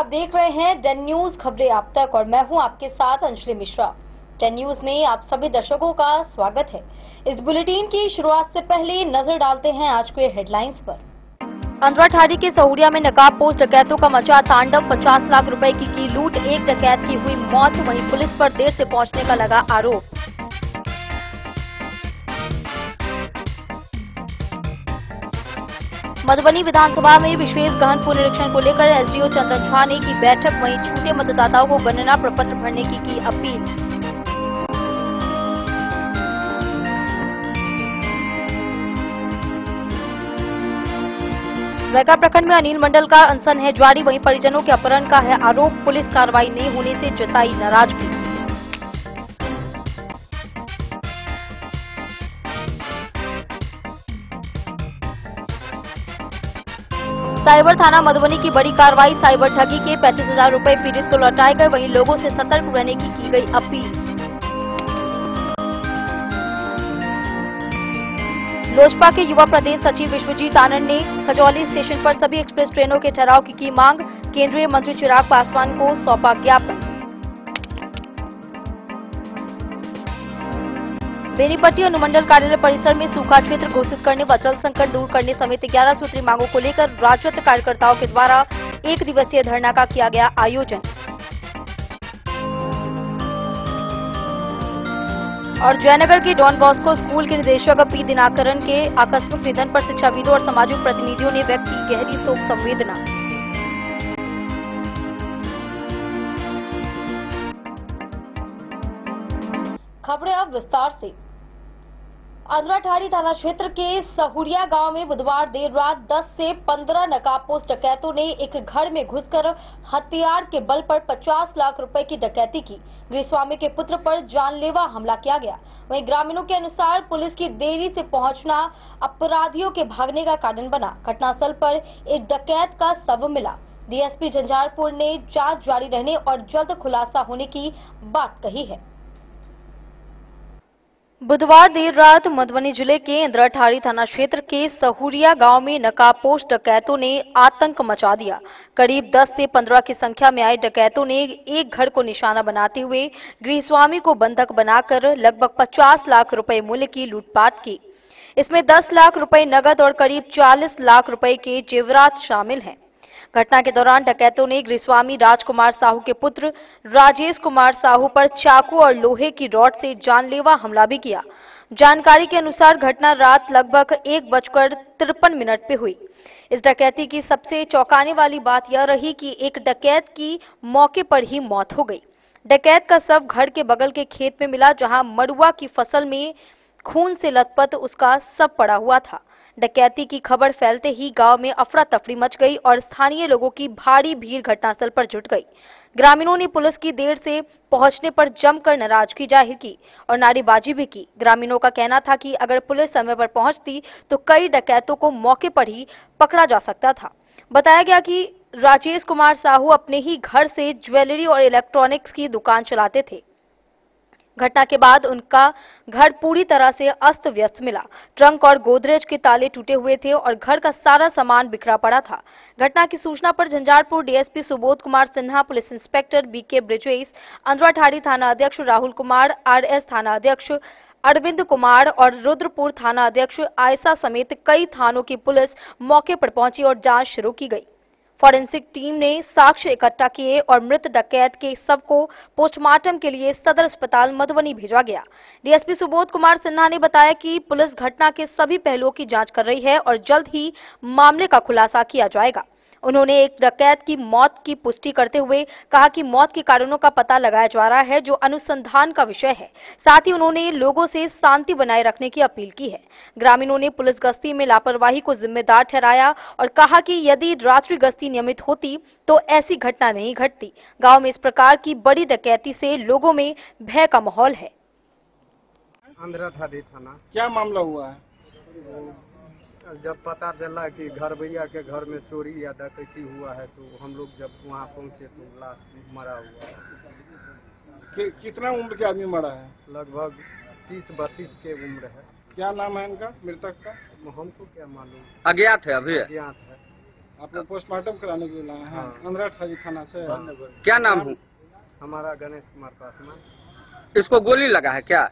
आप देख रहे हैं 10 न्यूज खबरें आप तक और मैं हूं आपके साथ अंजलि मिश्रा। 10 न्यूज में आप सभी दर्शकों का स्वागत है। इस बुलेटिन की शुरुआत से पहले नजर डालते हैं आज के हेडलाइंस पर। अंद्राठाड़ी के सहुरिया में नकाबपोश डकैतों का मचा तांडव। 50 लाख रुपए की लूट, एक डकैत की हुई मौत। वहीं पुलिस पर देर से पहुंचने का लगा आरोप। मधुबनी विधानसभा में विशेष गहन पुनरीक्षण को लेकर एसडीओ चंदन झा ने की बैठक। वहीं छूटे मतदाताओं को गणना प्रपत्र भरने की अपील। रैका प्रखंड में अनिल मंडल का अनशन है जारी। वहीं परिजनों के अपहरण का है आरोप। पुलिस कार्रवाई नहीं होने से जताई नाराजगी। साइबर थाना मधुबनी की बड़ी कार्रवाई। साइबर ठगी के 35,000 रुपए पीड़ित को लौटाए गए। वहीं लोगों से सतर्क रहने की गई अपील। लोजपा के युवा प्रदेश सचिव विश्वजीत आनंद ने खजौली स्टेशन पर सभी एक्सप्रेस ट्रेनों के ठहराव की मांग। केंद्रीय मंत्री चिराग पासवान को सौंपा ज्ञापन। बेनीपट्टी अनुमंडल कार्यालय परिसर में सूखा क्षेत्र घोषित करने व जल संकट दूर करने समेत 11 सूत्रीय मांगों को लेकर राजद कार्यकर्ताओं के द्वारा 1 दिवसीय धरना का किया गया आयोजन। और जयनगर के डॉन बॉस्को स्कूल के निदेशक पी दिनाकरन के आकस्मिक निधन पर शिक्षाविदों और सामाजिक प्रतिनिधियों ने व्यक्त की गहरी शोक संवेदना। खबरें अब विस्तार से। अंद्राठाड़ी थाना क्षेत्र के सहुरिया गांव में बुधवार देर रात 10 से 15 नकाबपोश डकैतों ने एक घर में घुसकर हथियार के बल पर 50 लाख रुपए की डकैती की। गृहस्वामी के पुत्र पर जानलेवा हमला किया गया। वहीं ग्रामीणों के अनुसार पुलिस की देरी से पहुंचना अपराधियों के भागने का कारण बना। घटनास्थल पर एक डकैत का शव मिला। डीएसपी झंझारपुर ने जांच जारी रहने और जल्द खुलासा होने की बात कही है। बुधवार देर रात मधुबनी जिले के अंद्राठाड़ी थाना क्षेत्र के सहुरिया गांव में नकाबपोश डकैतों ने आतंक मचा दिया। करीब 10 से 15 की संख्या में आए डकैतों ने एक घर को निशाना बनाते हुए गृहस्वामी को बंधक बनाकर लगभग 50 लाख रुपए मूल्य की लूटपाट की। इसमें 10 लाख रुपए नगद और करीब 40 लाख रुपए के जेवरात शामिल हैं। घटना के दौरान डकैतों ने गृहस्वामी राजकुमार साहू के पुत्र राजेश कुमार साहू पर चाकू और लोहे की रॉड से जानलेवा हमला भी किया। जानकारी के अनुसार घटना रात लगभग 1:53 पे हुई। इस डकैती की सबसे चौंकाने वाली बात यह रही कि एक डकैत की मौके पर ही मौत हो गई। डकैत का शव घर के बगल के खेत में मिला, जहां मड़ुआ की फसल में खून से लथपथ उसका शव पड़ा हुआ था। डकैती की खबर फैलते ही गांव में अफरा तफरी मच गई और स्थानीय लोगों की भारी भीड़ घटनास्थल पर जुट गई। ग्रामीणों ने पुलिस की देर से पहुंचने पर जमकर नाराजगी जाहिर की और नारेबाजी भी की। ग्रामीणों का कहना था कि अगर पुलिस समय पर पहुंचती तो कई डकैतों को मौके पर ही पकड़ा जा सकता था। बताया गया कि राजेश कुमार साहू अपने ही घर से ज्वेलरी और इलेक्ट्रॉनिक्स की दुकान चलाते थे। घटना के बाद उनका घर पूरी तरह से अस्त व्यस्त मिला। ट्रंक और गोदरेज के ताले टूटे हुए थे और घर का सारा सामान बिखरा पड़ा था। घटना की सूचना पर Jhanjharpur DSP Subodh Kumar Sinha, police inspector BK Brijesh, Andhratharhi थाना अध्यक्ष राहुल कुमार, आरएस थाना अध्यक्ष अरविंद कुमार और रुद्रपुर थाना अध्यक्ष आयशा समेत कई थानों की पुलिस मौके पर पहुंची और जांच शुरू की गई। फॉरेंसिक टीम ने साक्ष्य इकट्ठा किए और मृत डकैत के शव को पोस्टमार्टम के लिए सदर अस्पताल मधुबनी भेजा गया। डीएसपी सुबोध कुमार सिन्हा ने बताया कि पुलिस घटना के सभी पहलुओं की जांच कर रही है और जल्द ही मामले का खुलासा किया जाएगा। उन्होंने एक डकैत की मौत की पुष्टि करते हुए कहा कि मौत के कारणों का पता लगाया जा रहा है, जो अनुसंधान का विषय है। साथ ही उन्होंने लोगों से शांति बनाए रखने की अपील की है। ग्रामीणों ने पुलिस गश्ती में लापरवाही को जिम्मेदार ठहराया और कहा कि यदि रात्रि गश्ती नियमित होती तो ऐसी घटना नहीं घटती। गांव में इस प्रकार की बड़ी डकैती से लोगों में भय का माहौल है। अंद्राठाड़ी थाना। क्या मामला हुआ है? जब पता चला कि घर भैया के घर में चोरी या डकैती हुआ है तो हम लोग जब वहाँ पहुँचे तो लाश मरा हुआ है। कितना उम्र के आदमी मरा है? लगभग 30-32 के उम्र है। क्या नाम है इनका, मृतक का? हमको क्या मालूम। अज्ञात है, अभी अज्ञात है। आप लोग पोस्टमार्टम कराने के लिए लाए हैं हाँ। अंधराठारी थाना से। क्या नाम है? हमारा गणेश कुमार पासवान। इसको गोली लगा है क्या?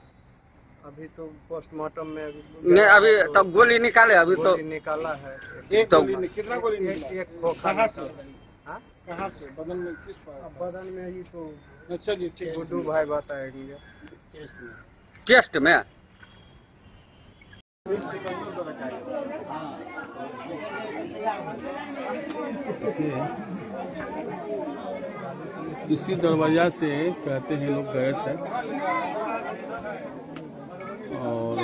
अभी तो पोस्टमार्टम में नहीं, अभी तो गोली निकाले, अभी तो गोली निकाला है। एक तो- गोली कितना गोली निकला? एक खोखा कहाँ से? हाँ? कहाँ से? बदन में किस पार? बदन में ही तो अच्छा जी, ठीक है। गुड्डू भाई बताएंगे। चेस्ट में। इसी दरवाजा से कहते हैं लोग गए थे और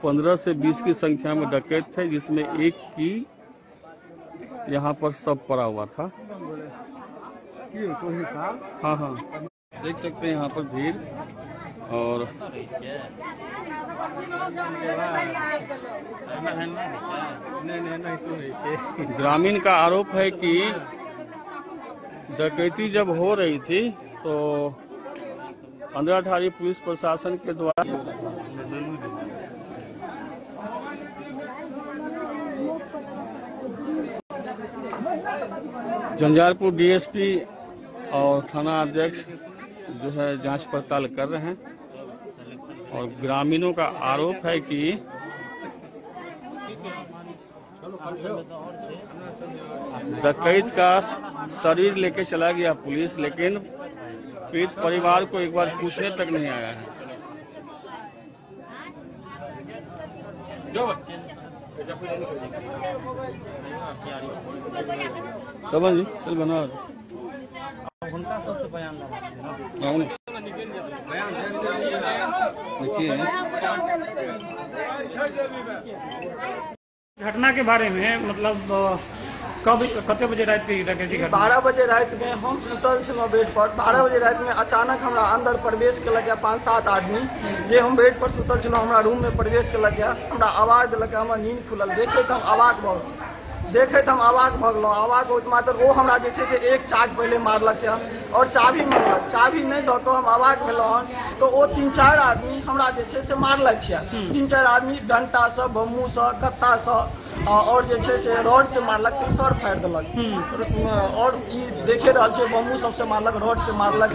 पंद्रह से 20 की संख्या में डकैत थे, जिसमें एक की यहाँ पर सब पड़ा हुआ था। हाँ हाँ, देख सकते हैं यहाँ पर भीड़। और ग्रामीण का आरोप है कि डकैती जब हो रही थी तो अंधराठारी पुलिस प्रशासन के द्वारा झंझारपुर डीएसपी और थाना अध्यक्ष जो है जांच पड़ताल कर रहे हैं। और ग्रामीणों का आरोप है कि डकैत का शरीर लेके चला गया पुलिस, लेकिन पीड़ित परिवार को एक बार पूछने तक नहीं आया है। समझ जी, चल बना देखिए घटना के बारे में मतलब कब कते बजे रात के डकैती घटना? 12 बजे रात में हम सुतल छलहुँ बेड पर। 12 बजे रात में अचानक हमरा अंदर प्रवेश केलक 5-7 आदमी। जे हम बेड पर सुतल छलहुँ हमरा रूम में प्रवेश केलक, हमरा आवाज देलक, हमरा नींद खुलल। देखैत हम अवाक भऽ गेलहुँ। अवाक होइत मात्र ओ हमरा जे छै से एक चाट पहले मारलक और चाबी मांगलक। चाबी नहीं दऽ कऽ हम अवाक भेलहुँ हन तो ओ 3-4 आदमी हमरा जे छै से मारलक छियै। 3-4 आदमी डंटा से, बम्मू से, कत्ता से और जे छै से रॉड से मारलक, सर फाड़ि देलक। और ई देखे रहल छै बम्मू सबसे मारलक, रॉड से मारलक।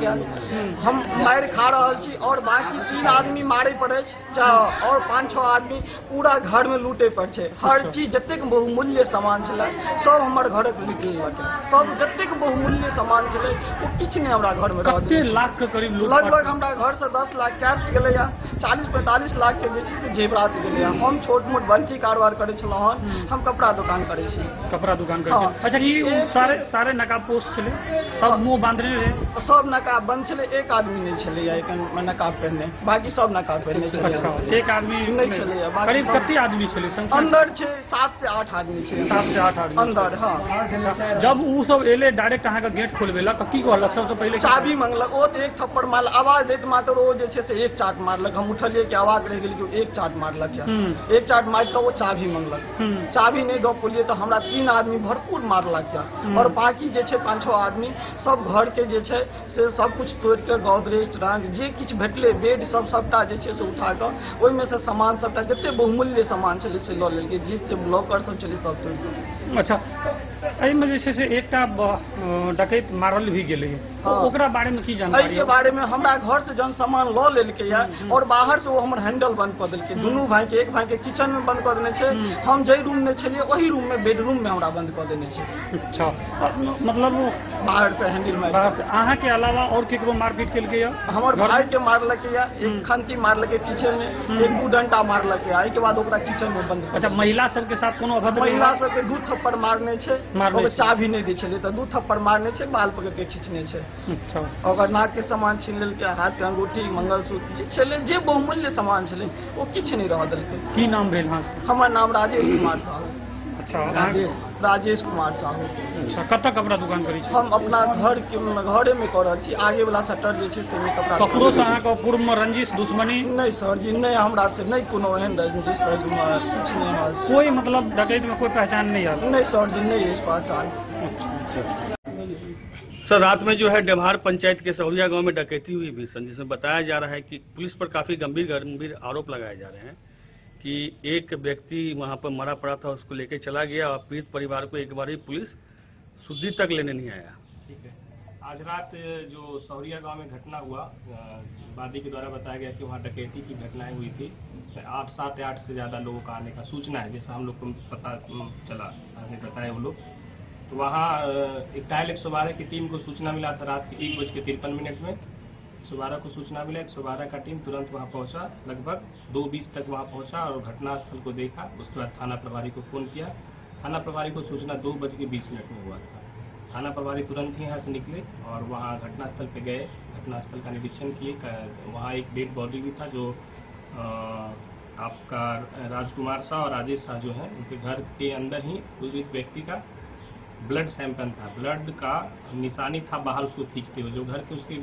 हम मारि खा रहल छी और बाकी 3 आदमी मारे पड़े छै और 5-6 आदमी पूरा घर में लूटे पर छै। हर चीज जतेक बहुमूल्य सामान छलै सब हमर घरक लूटि लेलक। सब जतेक बहुमूल्य सामान छलै ओ किछु नहीं हमरा घर में। कते लाख के करीब लूट? लगभग हमरा घर से 10 लाख कैश गेलै, 40-45 लाख के जे छै से जेवरात गेलै। हम छोट मोट बंची कारोबार करे छलहुँ हन, हम कपड़ा दुकान करे छी। कपड़ा दुकान करे छी? हाँ। अच्छा, ई सारे नकाब पोस्ट छले, सब मुंह बांधने रहे? सब नकाब बंद छले, एक आदमी नहीं छले नकाब पहनने, बाकी सब नकाब पहनने छले। अच्छा, एक आदमी नहीं छले। करीब कते आदमी छले संख्या? अंदर छै 7 से 8 आदमी छै। 7 से 8 आदमी अंदर। हाँ, जब उ सब एले डायरेक्ट अहाँ के गेट खोलबेलक, की कहलक? सबसे पहले चाबी मांगलक। ओ एक थप्पड़ मारलक, आवाज देत मात्र ओ जे छै से एक चाट मारलक। हम उठलिए कि आवाज रह गेल कि एक चाट मारलक। एक चाट मार के वो चाबी मांगलक। चाबी नहीं दऽ पेलिए तो हमरा 3 आदमी भरपूर मारलक। और बाकी जे छै 5-6 आदमी सब घर के जे छै से सब कुछ तोड़ के गोदरेज ट्रंक जे किछु भेटले, बेड सब सबटा जे छै से उठा के ओहि में से सामान सबटा जते बहुमूल्य सामान छलै से लऽ लेलकै। जे ब्लॉकर सब छलै सब तोड़ के। अच्छा, एहिमे जे छै से एकटा डकैत मारल भी गेलै। हाँ। ओकरा बारे में की जानकारी? एहि के बारे में हमरा घर से जन सामान लऽ लेलकै और बाहर से वो हमर हैंडल बंद कऽ देलकै। दुनू भाई के, एक भाई के किचन में बंद कऽ देने छै, हम जै रूम में छलिए वही रूम में बेडरूम में हमरा बंद कऽ देने छै। अच्छा, मतलब बाहर से हैंडल मार। बाहर से अहाँ के अलावा और केकरो मारपीट केलकै या? हमर भाई के मारलकै या, एक खंती मारलकै पीछे में, एक 2 डंटा मारलकै। एहि के बाद ओकरा किचन में बंद। अच्छा, महिला सब के साथ कोनो अभद्र? महिला सब के 2 थप्पड़ मारने छै, मारने ओकर छै। चाबी नहीं दै छलै तऽ 2 थप्पड़ मारने छै, बाल पकड़ के खींचने छै। अच्छा, ओकर नाक के सामान छीन लेलकै, हाथ के अंगूठी, मंगलसूत्र जे छलै, जे बहुमूल्य सामान छलै ओ किछु नहीं रह देलकै। की नाम भेल अहाँ? हमर नाम राजेश कुमार साहू। अच्छा, राजेश कुमार साहू। अच्छा, कतऽ कपड़ा दुकान करै छी? हम अपना घरे में कर रहल छी। आगे वाला शटर जे छै ताहिमे कपड़ा। ककरो से अहाँके पूर्व में रंजिश दुश्मनी? नहीं सर जी, नहीं, हमरा से नहीं कोनो एहन रंजिश सर जी, कुछ नहीं है। कोई मतलब डकैत में कोई पहचान नहीं आती? नहीं सर जी, नहीं है इस पहचान। सर, रात में जो है डेभार पंचायत के सहुरिया गांव में डकैती हुई भीषण, जिसमें बताया जा रहा है कि पुलिस पर काफी गंभीर आरोप लगाए जा रहे हैं कि एक व्यक्ति वहां पर मरा पड़ा था, उसको लेके चला गया और पीड़ित परिवार को एक बार भी पुलिस शुद्धि तक लेने नहीं आया। ठीक है। आज रात जो सहुरिया गांव में घटना हुआ, वादी के द्वारा बताया गया कि वहां डकैती की घटनाएं हुई थी। 7 या 8 से ज्यादा लोगों का आने का सूचना है, जैसा हम लोग को पता चला, हमें बताया वो लोग। तो वहाँ एक डायल 112 की टीम को सूचना मिला था रात के 1:53 में। 112 को सूचना मिला, 112 का टीम तुरंत वहाँ पहुँचा, लगभग 2:20 तक वहाँ पहुँचा और घटनास्थल को देखा। उसके बाद थाना प्रभारी को फोन किया। थाना प्रभारी को सूचना 2:20 में हुआ था। थाना प्रभारी तुरंत ही यहाँ से निकले और वहाँ घटनास्थल पे गए, घटनास्थल का निरीक्षण किए। वहाँ एक डेड बॉडी भी था जो आपका राजकुमार शाह और राजेश शाह जो है, उनके घर के अंदर ही उस व्यक्ति का ब्लड सैंपल था। ब्लड का निशानी था, बाहर उसको खींचते हुए जो घर के उसके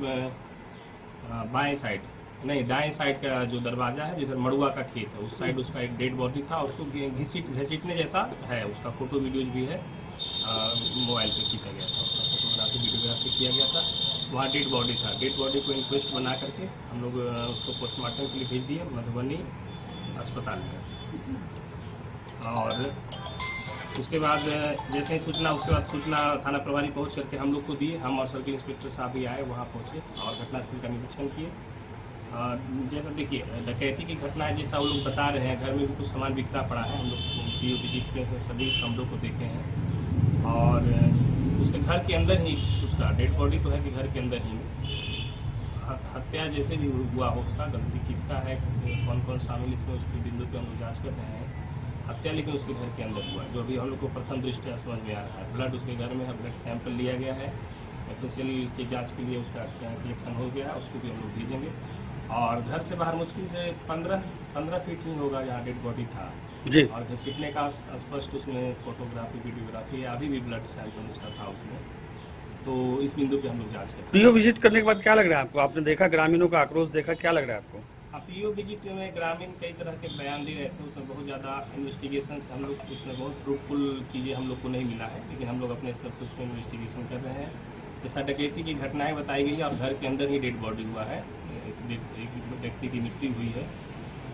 बाएं साइड नहीं दाएं साइड का जो दरवाजा है, जिधर मड़ुआ का खेत है, उस साइड उसका एक डेड बॉडी था। उसको घसीटने जैसा है, उसका फोटो वीडियोज भी है, मोबाइल पे खींचा गया था, उसका फोटोग्राफी वीडियोग्राफी किया गया था। वहाँ डेड बॉडी था। डेड बॉडी को इंक्वेस्ट बना करके हम लोग उसको पोस्टमार्टम के लिए भेज दिए मधुबनी अस्पताल में। और उसके बाद जैसे ही उसके बाद सूचना थाना प्रभारी पहुंच करके हम लोग को दिए। हम और सर्किल इंस्पेक्टर साहब भी आए, वहां पहुंचे और घटनास्थल का निरीक्षण किए। जैसा देखिए डकैती की घटना है, जैसा वो लोग बता रहे हैं, घर में भी कुछ सामान बिखरा पड़ा है। हम लोग पीओ विजिट के सभी कमरों को देखे हैं और उसके घर के अंदर ही उसका डेड बॉडी तो है कि घर के अंदर ही हत्या जैसे भी हुआ हो, उसका गलती किसका है, कौन कौन शामिल इसमें, उसके बिंदु पे हम लोग जाँच कर रहे हैं। हत्या लेकिन उसके घर के अंदर हुआ, जो भी हम लोग को प्रथम दृष्टया समझ में आ रहा है। ब्लड उसके घर में है, ब्लड सैंपल लिया गया है, FSL की जांच के लिए उसका कलेक्शन हो गया, उसको भी हम लोग भेजेंगे। और घर से बाहर मुश्किल से 15 फीट ही होगा जहाँ डेड बॉडी था जी। और घसीटने का स्पष्ट उसमें फोटोग्राफी वीडियोग्राफी अभी भी ब्लड सैंपल उसका था उसमें। तो इस बिंदु पे हम लोग जाँच करते हैं। पीओ विजिट करने के बाद क्या लग रहा है आपको? आपने देखा ग्रामीणों का आक्रोश देखा, क्या लग रहा है आपको? पीओ विजिट में ग्रामीण कई तरह के बयान दे रहे थे, उसमें बहुत ज़्यादा इन्वेस्टिगेशन हम लोग उसमें बहुत फ्रूटफुल चीज़ें हम लोग को नहीं मिला है, लेकिन हम लोग अपने स्तर से उसमें इन्वेस्टिगेशन कर रहे हैं। जैसा डकैती की घटनाएं बताई गई और घर के अंदर ही डेड बॉडी हुआ है, एक व्यक्ति की मृत्यु हुई है,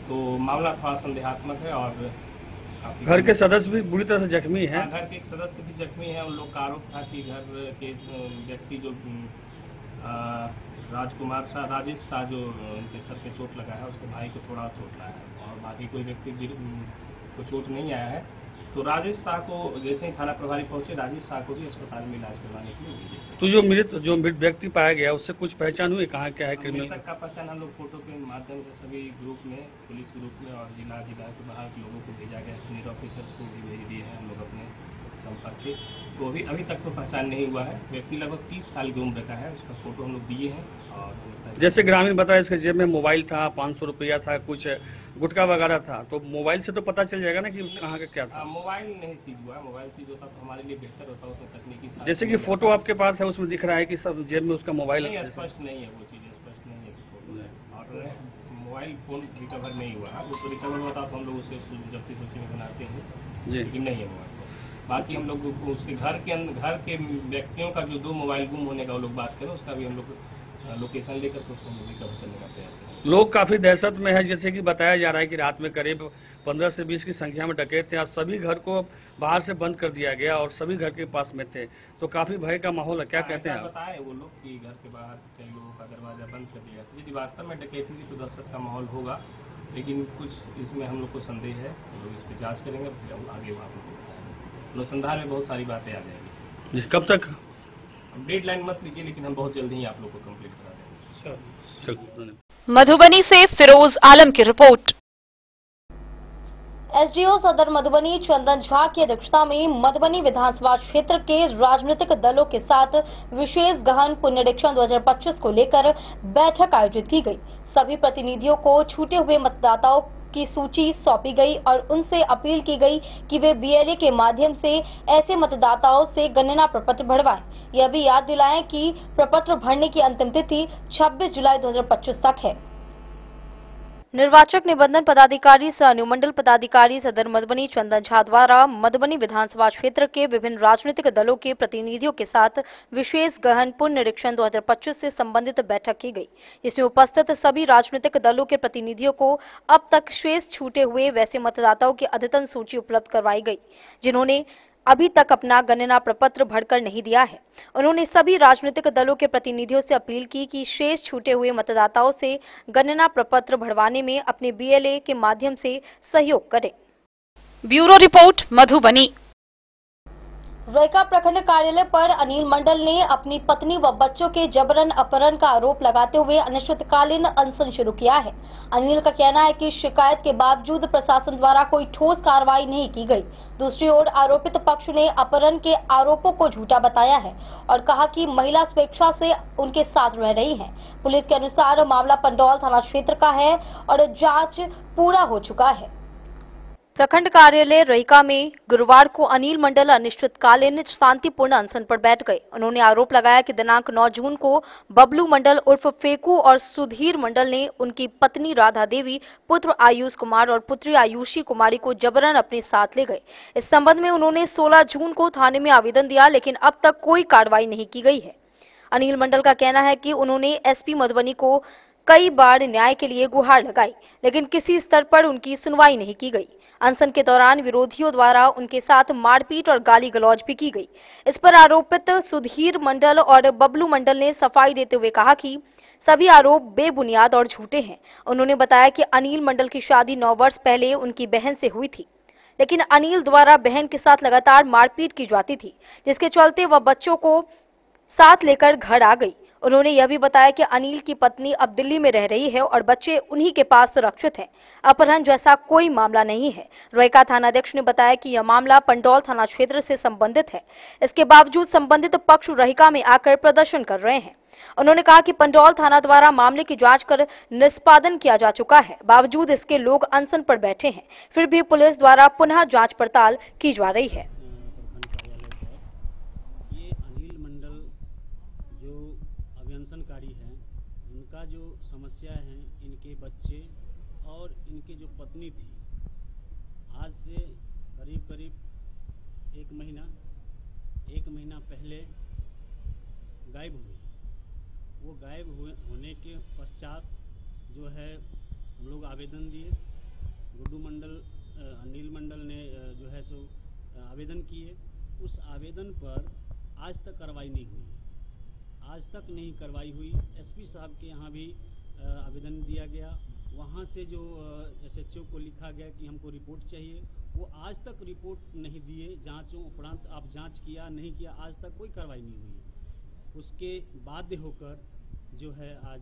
तो मामला थोड़ा संदेहात्मक है। और घर के सदस्य भी बुरी तरह से जख्मी हैं। घर के एक सदस्य भी जख्मी है। उन लोग का आरोप था कि घर के व्यक्ति जो राजकुमार शाह, राजेश शाह जो उनके सर पे चोट लगा है, उसके भाई को थोड़ा चोट लगा है और बाकी कोई व्यक्ति को चोट नहीं आया है। तो राजेश शाह को जैसे ही थाना प्रभारी पहुंचे, राजेश शाह को भी अस्पताल में इलाज करवाने के लिए भेजे। तो जो मृत व्यक्ति पाया गया उससे कुछ पहचान हुई, कहाँ क्या है क्रिमिनल? तक का पहचान हम लोग फोटो के माध्यम से सभी ग्रुप में, पुलिस ग्रुप में और जिला के बाहर के लोगों को भेजा गया, सीनियर ऑफिसर्स को भी भेज दिए हैं हम लोग अपने संपर्क के। तो अभी तक तो पहचान नहीं हुआ है। व्यक्ति लगभग 30 साल की उम्र का है, उसका फोटो हम लोग दिए हैं। और जैसे ग्रामीण बताया इसके जेब में मोबाइल था, 500 रुपया था, कुछ गुटखा वगैरह था, तो मोबाइल से तो पता चल जाएगा ना कि कहाँ का क्या था? मोबाइल नहीं सीज हुआ। मोबाइल सीज होता तो हमारे लिए बेहतर होता, उसमें तकनीकी जैसे कि फोटो आपके पास है, उसमें दिख रहा है कि सब जेब में उसका मोबाइल नहीं, स्पष्ट नहीं है, वो चीज़ स्पष्ट नहीं है कि फोटो है। और मोबाइल फोन रिकवर नहीं हुआ है, वो तो रिकवर होता तो हम लोग उसे जब्ती सूची में बनाते हैं जी, लेकिन नहीं है मोबाइल। बाकी हम लोग उसके घर के व्यक्तियों का जो 2 मोबाइल गुम होने का वो लोग बात करें, उसका भी हम लोग लोकेशन लेकर के उसको रिकवर करने का प्रयास करें। लोग काफी दहशत में है, जैसे कि बताया जा रहा है कि रात में करीब 15 से 20 की संख्या में डकैत थे। आज सभी घर को बाहर से बंद कर दिया गया और सभी घर के पास में थे, तो काफी भय का माहौल है। क्या कहते हैं आप? बताए वो लोग कि घर के बाहर कई लोगों का दरवाजा बंद कर दिया। यदि वास्तव में डकैती की तो दहशत का माहौल होगा, लेकिन कुछ इसमें हम लोग को संदेह है। हम लोग इस पर जाँच करेंगे, आगे वहाँ अनुसंधान में बहुत सारी बातें आ जाएंगी। कब तक? डेडलाइन मत लीजिए, लेकिन हम बहुत जल्दी ही आप लोग को कंप्लीट करा देंगे। मधुबनी से फिरोज आलम की रिपोर्ट। एसडीओ सदर मधुबनी चंदन झा की अध्यक्षता में मधुबनी विधानसभा क्षेत्र के राजनीतिक दलों के साथ विशेष गहन पुनरीक्षण 2025 को लेकर बैठक आयोजित की गई। सभी प्रतिनिधियों को छूटे हुए मतदाताओं की सूची सौंपी गई और उनसे अपील की गई कि वे बीएलए के माध्यम से ऐसे मतदाताओं से गणना प्रपत्र भरवाएं। यह भी याद दिलाएं कि प्रपत्र भरने की अंतिम तिथि 26 जुलाई 2025 तक है। निर्वाचक निबंधन पदाधिकारी सह अनुमंडल पदाधिकारी सदर मधुबनी चंदन झा द्वारा मधुबनी विधानसभा क्षेत्र के विभिन्न राजनीतिक दलों के प्रतिनिधियों के साथ विशेष गहन पुनः निरीक्षण 2025 से संबंधित बैठक की गई, जिसमें उपस्थित सभी राजनीतिक दलों के प्रतिनिधियों को अब तक शेष छूटे हुए वैसे मतदाताओं की अद्यतन सूची उपलब्ध करवाई गई जिन्होंने अभी तक अपना गणना प्रपत्र भरकर नहीं दिया है। उन्होंने सभी राजनीतिक दलों के प्रतिनिधियों से अपील की कि शेष छूटे हुए मतदाताओं से गणना प्रपत्र भरवाने में अपने BLA के माध्यम से सहयोग करें। Bureau report Madhubani. रैका प्रखंड कार्यालय पर अनिल मंडल ने अपनी पत्नी व बच्चों के जबरन अपहरण का आरोप लगाते हुए अनिश्चितकालीन अनशन शुरू किया है। अनिल का कहना है कि शिकायत के बावजूद प्रशासन द्वारा कोई ठोस कार्रवाई नहीं की गई। दूसरी ओर आरोपित पक्ष ने अपहरण के आरोपों को झूठा बताया है और कहा कि महिला स्वेच्छा से उनके साथ रह रही है। पुलिस के अनुसार मामला पंडौल थाना क्षेत्र का है और जाँच पूरा हो चुका है। प्रखंड कार्यालय रैका में गुरुवार को अनिल मंडल अनिश्चितकालीन शांतिपूर्ण अनशन पर बैठ गए। उन्होंने आरोप लगाया कि दिनांक 9 जून को बबलू मंडल उर्फ फेकू और सुधीर मंडल ने उनकी पत्नी राधा देवी, पुत्र आयुष कुमार और पुत्री आयुषी कुमारी को जबरन अपने साथ ले गए। इस संबंध में उन्होंने 16 जून को थाने में आवेदन दिया, लेकिन अब तक कोई कार्रवाई नहीं की गई है। अनिल मंडल का कहना है कि उन्होंने SP मधुबनी को कई बार न्याय के लिए गुहार लगाई, लेकिन किसी स्तर पर उनकी सुनवाई नहीं की गई। अनशन के दौरान विरोधियों द्वारा उनके साथ मारपीट और गाली गलौज भी की गई। इस पर आरोपित सुधीर मंडल और बबलू मंडल ने सफाई देते हुए कहा कि सभी आरोप बेबुनियाद और झूठे हैं। उन्होंने बताया कि अनिल मंडल की शादी 9 वर्ष पहले उनकी बहन से हुई थी, लेकिन अनिल द्वारा बहन के साथ लगातार मारपीट की जाती थी, जिसके चलते वह बच्चों को साथ लेकर घर आ गई। उन्होंने यह भी बताया कि अनिल की पत्नी अब दिल्ली में रह रही है और बच्चे उन्हीं के पास सुरक्षित हैं। अपहरण जैसा कोई मामला नहीं है। रैका थानाध्यक्ष ने बताया कि यह मामला पंडौल थाना क्षेत्र से संबंधित है। इसके बावजूद संबंधित पक्ष रैका में आकर प्रदर्शन कर रहे हैं। उन्होंने कहा कि पंडौल थाना द्वारा मामले की जांच कर निष्पादन किया जा चुका है, बावजूद इसके लोग अनशन पर बैठे हैं। फिर भी पुलिस द्वारा पुनः जांच पड़ताल की जा रही है। अभियंत्रणकारी हैं, इनका जो समस्या है, इनके बच्चे और इनकी जो पत्नी थी, आज से करीब एक महीना पहले गायब हुई। वो गायब होने के पश्चात जो है हम लोग आवेदन दिए। अनिल मंडल ने जो है सो आवेदन किए। उस आवेदन पर आज तक कार्रवाई नहीं हुई। आज तक नहीं कार्रवाई हुई। SP साहब के यहाँ भी आवेदन दिया गया। वहाँ से जो SHO को लिखा गया कि हमको रिपोर्ट चाहिए, वो आज तक रिपोर्ट नहीं दिए। जांचों उपरांत आप जांच किया नहीं किया, आज तक कोई कार्रवाई नहीं हुई। उसके बाध्य होकर जो है आज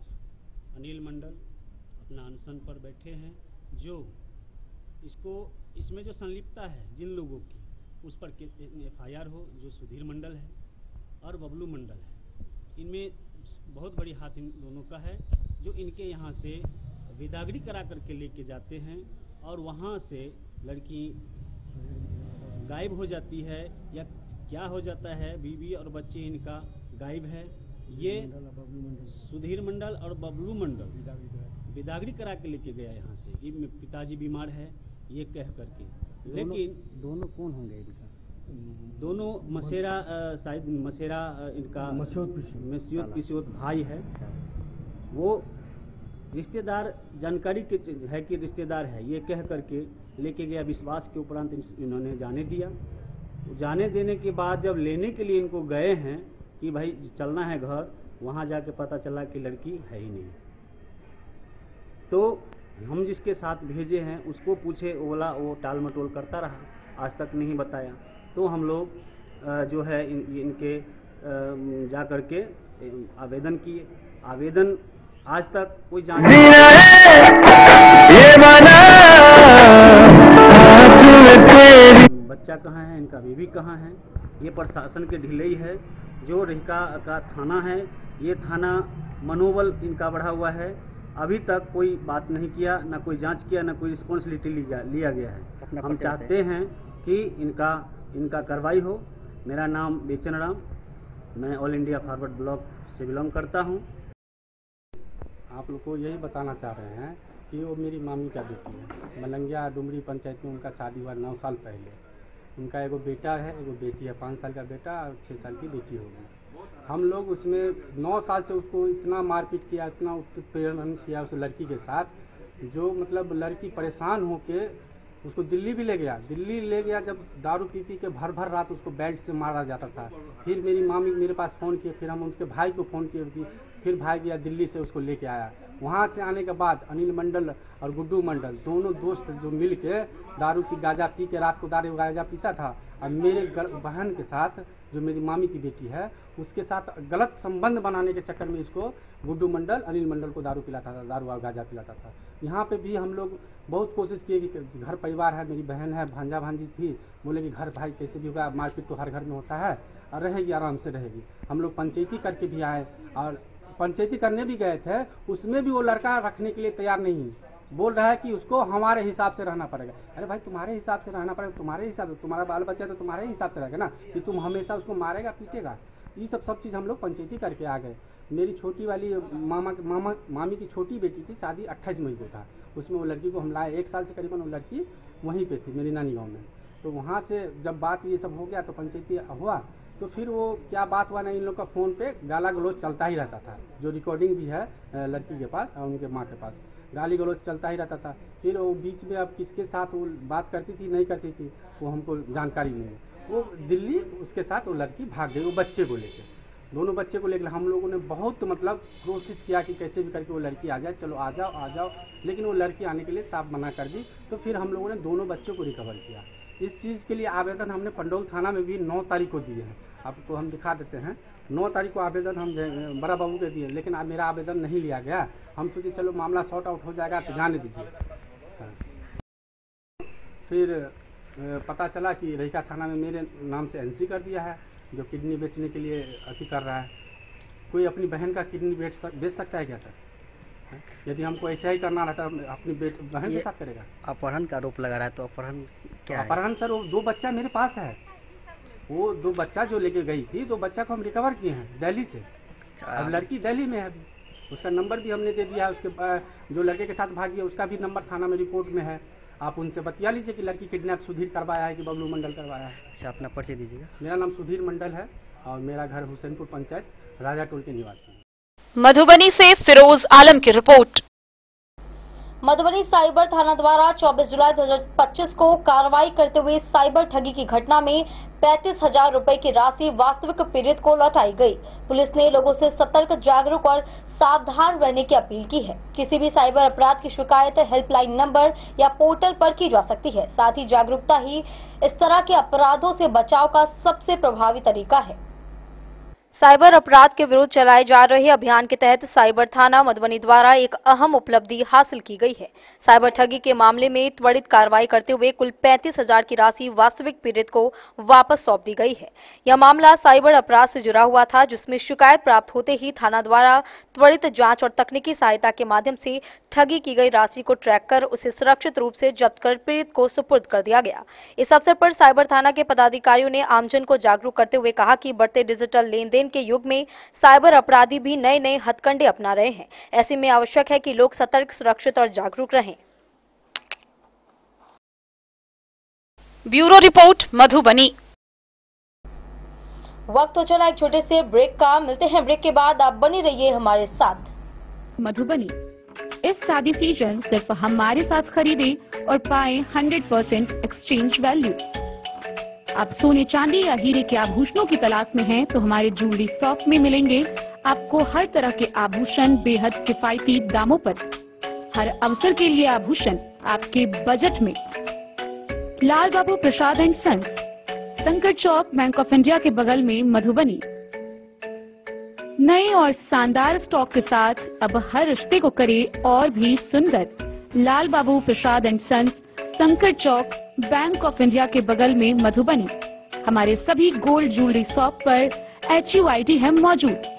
अनिल मंडल अपना अनशन पर बैठे हैं। जो इसमें जो संलिप्तता है जिन लोगों की, उस पर FIR हो, जो सुधीर मंडल है और बबलू मंडल है। इनमें बहुत बड़ी हाथ इन दोनों का है, जो इनके यहाँ से विदागरी करा करके लेके जाते हैं और वहाँ से लड़की गायब हो जाती है या क्या हो जाता है। बीवी और बच्चे इनका गायब है। ये सुधीर मंडल और बबलू मंडल विदागरी करा के लेके गया यहाँ से कि पिताजी बीमार है, ये कह करके। लेकिन दोनों कौन होंगे इनका? दोनों मसेरा, शायद मसेरा इनका मसियोत पिसियोत भाई है। वो रिश्तेदार, जानकारी के है कि रिश्तेदार है, ये कह करके लेके गया। विश्वास के उपरांत इन्होंने जाने दिया। जाने देने के बाद जब लेने के लिए इनको गए हैं कि भाई चलना है घर, वहाँ जाके पता चला कि लड़की है ही नहीं। तो हम जिसके साथ भेजे हैं उसको पूछे, वो बोला वो टाल मटोल करता रहा, आज तक नहीं बताया। तो हम लोग जो है इनके जा करके आवेदन किए। आवेदन आज तक कोई जांच बच्चा कहाँ है, इनका बीवी कहाँ है, ये प्रशासन के ढिलाई है। जो रैका का थाना है, ये थाना मनोबल इनका बढ़ा हुआ है। अभी तक कोई बात नहीं किया, ना कोई जांच किया, ना कोई रिस्पॉन्सिबिलिटी लिया गया है। हम चाहते हैं कि इनका कार्रवाई हो। मेरा नाम बेचन राम, मैं ऑल इंडिया फॉरवर्ड ब्लॉक से बिलोंग करता हूं। आप लोग को यही बताना चाह रहे हैं कि वो मेरी मामी का बेटी है। मलंगिया डुमरी पंचायत में उनका शादी हुआ 9 साल पहले। उनका एगो बेटा है, एगो बेटी है, 5 साल का बेटा और 6 साल की बेटी होगी। हम लोग उसमें 9 साल से उसको इतना मारपीट किया, इतना उत्पीड़न किया उस लड़की के साथ, जो मतलब लड़की परेशान होके उसको दिल्ली भी ले गया। दिल्ली ले गया जब दारू पी के भर भर रात उसको बेल्ट से मारा जाता था। फिर मेरी मामी मेरे पास फ़ोन किए, फिर हम उसके भाई को फ़ोन किए कि फिर भाई गया दिल्ली से उसको लेके आया। वहाँ से आने के बाद अनिल मंडल और गुड्डू मंडल दोनों दोस्त जो मिल के दारू की गांजा पी के रात को दारू गांजा पीता था और मेरे बहन के साथ जो मेरी मामी की बेटी है उसके साथ गलत संबंध बनाने के चक्कर में इसको गुड्डू मंडल अनिल मंडल को दारू पिलाता था, दारू और गांजा पिलाता था। यहाँ पे भी हम लोग बहुत कोशिश किए कि घर परिवार है, मेरी बहन है, भांजा भांजी थी, बोले कि घर भाई कैसे भी होगा, मारपीट तो हर घर में होता है और रहेगी, आराम से रहेगी। हम लोग पंचायती करके भी आए और पंचायती करने भी गए थे, उसमें भी वो लड़का रखने के लिए तैयार नहीं, बोल रहा है कि उसको हमारे हिसाब से रहना पड़ेगा। अरे भाई तुम्हारे हिसाब से रहना पड़ेगा, तुम्हारे हिसाब से, तुम्हारा बाल बच्चा तो तुम्हारे हिसाब से रहेगा ना, कि तुम हमेशा उसको मारेगा पीटेगा। ये सब चीज़ हम लोग पंचायती करके आ गए। मेरी छोटी वाली मामी की छोटी बेटी की शादी 28 मई को था, उसमें वो लड़की को हम लाए, 1 साल से करीबन वो लड़की वहीं पे थी मेरी नानी गाँव में। तो वहाँ से जब बात ये सब हो गया तो पंचायती हुआ, तो फिर वो क्या बात हुआ ना, इन लोग का फ़ोन पे गाला गलौज चलता ही रहता था, जो रिकॉर्डिंग भी है लड़की के पास और उनके माँ के पास, गाली गलौज चलता ही रहता था। फिर वो बीच में अब किसके साथ वो बात करती थी नहीं करती थी वो हमको जानकारी नहीं है। वो दिल्ली उसके साथ वो लड़की भाग गई, वो बच्चे को लेकर, दोनों बच्चे को लेकर। हम लोगों ने बहुत मतलब कोशिश किया कि कैसे भी करके वो लड़की आ जाए, चलो आ जाओ, लेकिन वो लड़की आने के लिए साफ मना कर दी। तो फिर हम लोगों ने दोनों बच्चों को रिकवर किया। इस चीज़ के लिए आवेदन हमने पंडौल थाना में भी 9 तारीख को दिए हैं, आपको हम दिखा देते हैं। 9 तारीख को आवेदन हम बड़ा बाबू के दिए, लेकिन अब मेरा आवेदन नहीं लिया गया। हम सोचे चलो मामला सॉर्ट आउट हो जाएगा तो जाने दीजिए। फिर पता चला कि रहिका थाना में मेरे नाम से एनसी कर दिया है, जो किडनी बेचने के लिए अति कर रहा है। कोई अपनी बहन का किडनी बेच सकता है क्या सर? यदि हमको ऐसा ही करना रहता अपनी बहन के साथ करेगा। अपहरण का आरोप लगा रहा है, तो अपहरण क्या है? अपहरण सर, वो 2 बच्चा मेरे पास है, वो 2 बच्चा जो लेके गई थी, 2 बच्चा को हम रिकवर किए हैं दिल्ली से। अब लड़की दिल्ली में है, उसका नंबर भी हमने दे दिया है। उसके जो लड़के के साथ भागी है उसका भी नंबर थाना में रिपोर्ट में है। आप उनसे बतिया लीजिए कि लड़की किडनैप सुधीर करवाया है कि बबलू मंडल करवाया है। अच्छा, अपना परिचय दीजिएगा। मेरा नाम सुधीर मंडल है और मेरा घर हुसैनपुर पंचायत राजा टोल के निवासी। मधुबनी से फिरोज आलम की रिपोर्ट। मधुबनी साइबर थाना द्वारा 24 जुलाई 2025 को कार्रवाई करते हुए साइबर ठगी की घटना में 35,000 रुपए की राशि वास्तविक पीड़ित को लौटाई गई। पुलिस ने लोगों से सतर्क, जागरूक और सावधान रहने की अपील की है। किसी भी साइबर अपराध की शिकायत हेल्पलाइन नंबर या पोर्टल पर की जा सकती है। साथ ही जागरूकता ही इस तरह के अपराधों से बचाव का सबसे प्रभावी तरीका है। साइबर अपराध के विरुद्ध चलाए जा रहे अभियान के तहत साइबर थाना मधुबनी द्वारा एक अहम उपलब्धि हासिल की गई है। साइबर ठगी के मामले में त्वरित कार्रवाई करते हुए कुल 35,000 की राशि वास्तविक पीड़ित को वापस सौंप दी गई है। यह मामला साइबर अपराध से जुड़ा हुआ था, जिसमें शिकायत प्राप्त होते ही थाना द्वारा त्वरित जांच और तकनीकी सहायता के माध्यम से ठगी की गई राशि को ट्रैक कर उसे सुरक्षित रूप से जब्त कर पीड़ित को सुपुर्द कर दिया गया। इस अवसर पर साइबर थाना के पदाधिकारियों ने आमजन को जागरूक करते हुए कहा कि बढ़ते डिजिटल लेन देन के युग में साइबर अपराधी भी नए नए हथकंडे अपना रहे हैं। ऐसे में आवश्यक है कि लोग सतर्क, सुरक्षित और जागरूक रहें। Bureau report Madhubani. वक्त हो चला एक छोटे से ब्रेक का, मिलते हैं ब्रेक के बाद। आप बनी रहिए हमारे साथ। मधुबनी इस शादी सीजन सिर्फ हमारे साथ खरीदे और पाए 100% एक्सचेंज वैल्यू। आप सोने, चांदी या हीरे के आभूषणों की तलाश में हैं, तो हमारे ज्वेलरी शॉप में मिलेंगे आपको हर तरह के आभूषण बेहद किफायती दामों पर। हर अवसर के लिए आभूषण आपके बजट में। लाल बाबू प्रसाद एंड सन्स, संकट चौक, बैंक ऑफ इंडिया के बगल में, मधुबनी। नए और शानदार स्टॉक के साथ अब हर रिश्ते को करे और भी सुंदर। लाल बाबू प्रसाद एंड सन्स, संकट चौक, बैंक ऑफ इंडिया के बगल में, मधुबनी। हमारे सभी गोल्ड ज्वेलरी शॉप पर HUID है मौजूद।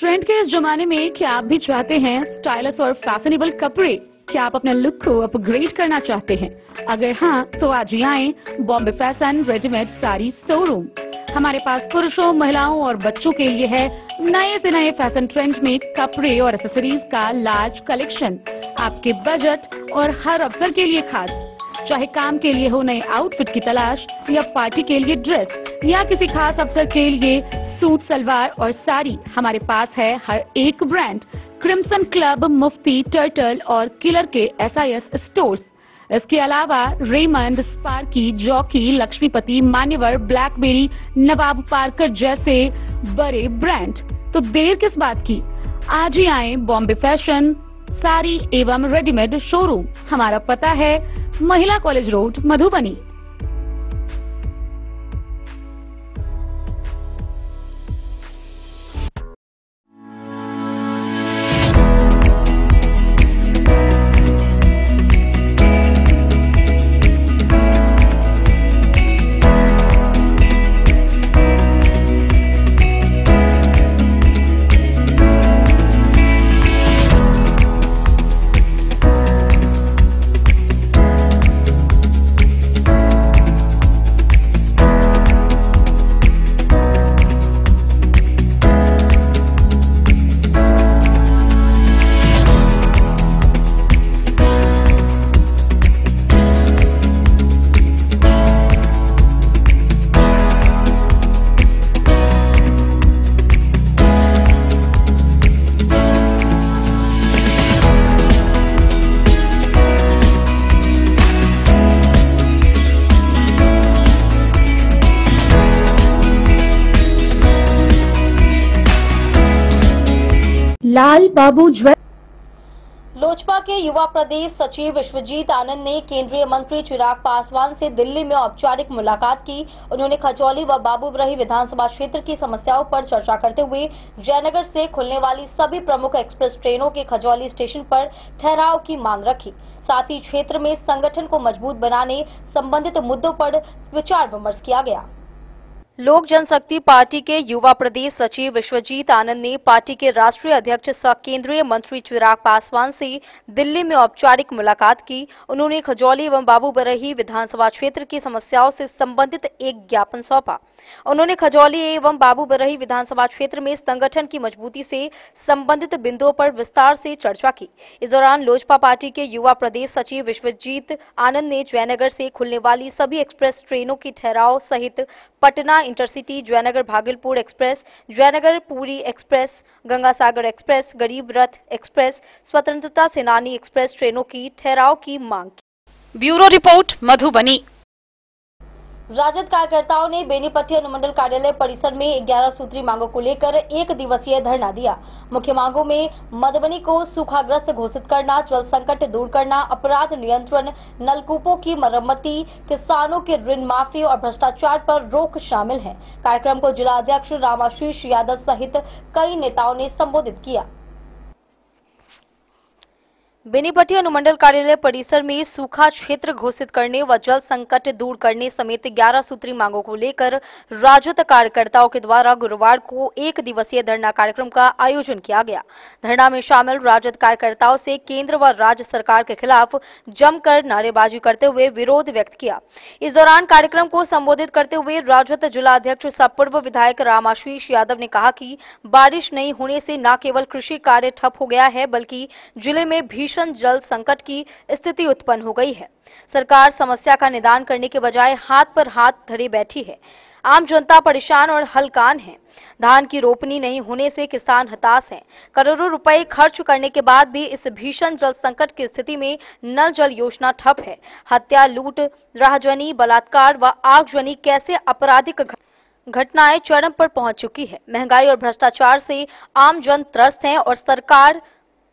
ट्रेंड के इस जमाने में क्या आप भी चाहते हैं स्टाइलिश और फैशनेबल कपड़े? क्या आप अपने लुक को अपग्रेड करना चाहते हैं? अगर हाँ, तो आज ही आए Bombay fashion readymade sari showroom. हमारे पास पुरुषों, महिलाओं और बच्चों के लिए है नए से नए फैशन ट्रेंड में कपड़े और एक्सेसरीज का लार्ज कलेक्शन। आपके बजट और हर अवसर के लिए खास। चाहे काम के लिए हो नए आउटफिट की तलाश, या पार्टी के लिए ड्रेस, या किसी खास अवसर के लिए सूट, सलवार और साड़ी, हमारे पास है हर एक ब्रांड। क्रिम्सन क्लब, मुफ्ती, टर्टल और किलर के SIS स्टोर्स। इसके अलावा रेमंड, स्पार्की, जॉकी, लक्ष्मीपति, मान्यवर, ब्लैकबेरी, नवाब पार्कर जैसे बड़े ब्रांड। तो देर किस बात की, आज ही आए बॉम्बे फैशन साड़ी एवं रेडीमेड शोरूम। हमारा पता है महिला कॉलेज रोड, मधुबनी। लाल बाबू लोजपा के युवा प्रदेश सचिव विश्वजीत आनंद ने केंद्रीय मंत्री चिराग पासवान से दिल्ली में औपचारिक मुलाकात की। उन्होंने खजौली व बाबूबरही विधानसभा क्षेत्र की समस्याओं पर चर्चा करते हुए जयनगर से खुलने वाली सभी प्रमुख एक्सप्रेस ट्रेनों के खजौली स्टेशन पर ठहराव की मांग रखी। साथ ही क्षेत्र में संगठन को मजबूत बनाने संबंधित मुद्दों पर विचार विमर्श किया गया। लोक जनशक्ति पार्टी के युवा प्रदेश सचिव विश्वजीत आनंद ने पार्टी के राष्ट्रीय अध्यक्ष सह केंद्रीय मंत्री चिराग पासवान से दिल्ली में औपचारिक मुलाकात की। उन्होंने खजौली एवं बाबूबरही विधानसभा क्षेत्र की समस्याओं से संबंधित एक ज्ञापन सौंपा। उन्होंने खजौली एवं बाबूबरही विधानसभा क्षेत्र में संगठन की मजबूती से संबंधित बिंदुओं पर विस्तार से चर्चा की। इस दौरान लोजपा पार्टी के युवा प्रदेश सचिव विश्वजीत आनंद ने जयनगर से खुलने वाली सभी एक्सप्रेस ट्रेनों की ठहराव सहित Patna intercity, Jaynagar Bhagalpur express, Jaynagar Puri express, Ganga Sagar express, Garib Rath express, स्वतंत्रता सेनानी एक्सप्रेस ट्रेनों की ठहराव की मांग की। Bureau report, Madhubani. राजद कार्यकर्ताओं ने बेनीपट्टी अनुमंडल कार्यालय परिसर में 11 सूत्री मांगों को लेकर एक दिवसीय धरना दिया। मुख्य मांगों में मधुबनी को सूखाग्रस्त घोषित करना, जल संकट दूर करना, अपराध नियंत्रण, नलकूपों की मरम्मती, किसानों के ऋण माफी और भ्रष्टाचार पर रोक शामिल है। कार्यक्रम को जिला अध्यक्ष रामाशीष यादव सहित कई नेताओं ने संबोधित किया। बेनीपट्टी अनुमंडल कार्यालय परिसर में सूखा क्षेत्र घोषित करने व जल संकट दूर करने समेत 11 सूत्री मांगों को लेकर राजद कार्यकर्ताओं के द्वारा गुरुवार को एक दिवसीय धरना कार्यक्रम का आयोजन किया गया। धरना में शामिल राजद कार्यकर्ताओं से केंद्र व राज्य सरकार के खिलाफ जमकर नारेबाजी करते हुए विरोध व्यक्त किया। इस दौरान कार्यक्रम को संबोधित करते हुए राजद जिला अध्यक्ष सह पूर्व विधायक रामाशीष यादव ने कहा कि बारिश नहीं होने से न केवल कृषि कार्य ठप हो गया है, बल्कि जिले में भीषण जल संकट की स्थिति उत्पन्न हो गई है। सरकार समस्या का निदान करने के बजाय हाथ पर हाथ धरे बैठी है। आम जनता परेशान और हलकान है। धान की रोपनी नहीं होने से किसान हताश हैं। करोड़ों रुपए खर्च करने के बाद भी इस भीषण जल संकट की स्थिति में नल जल योजना ठप है। हत्या, लूट, राहजनी, बलात्कार व आगजनी कैसे आपराधिक घटनाएं चरम पर पहुंच चुकी है। महंगाई और भ्रष्टाचार से आम जन त्रस्त हैं और सरकार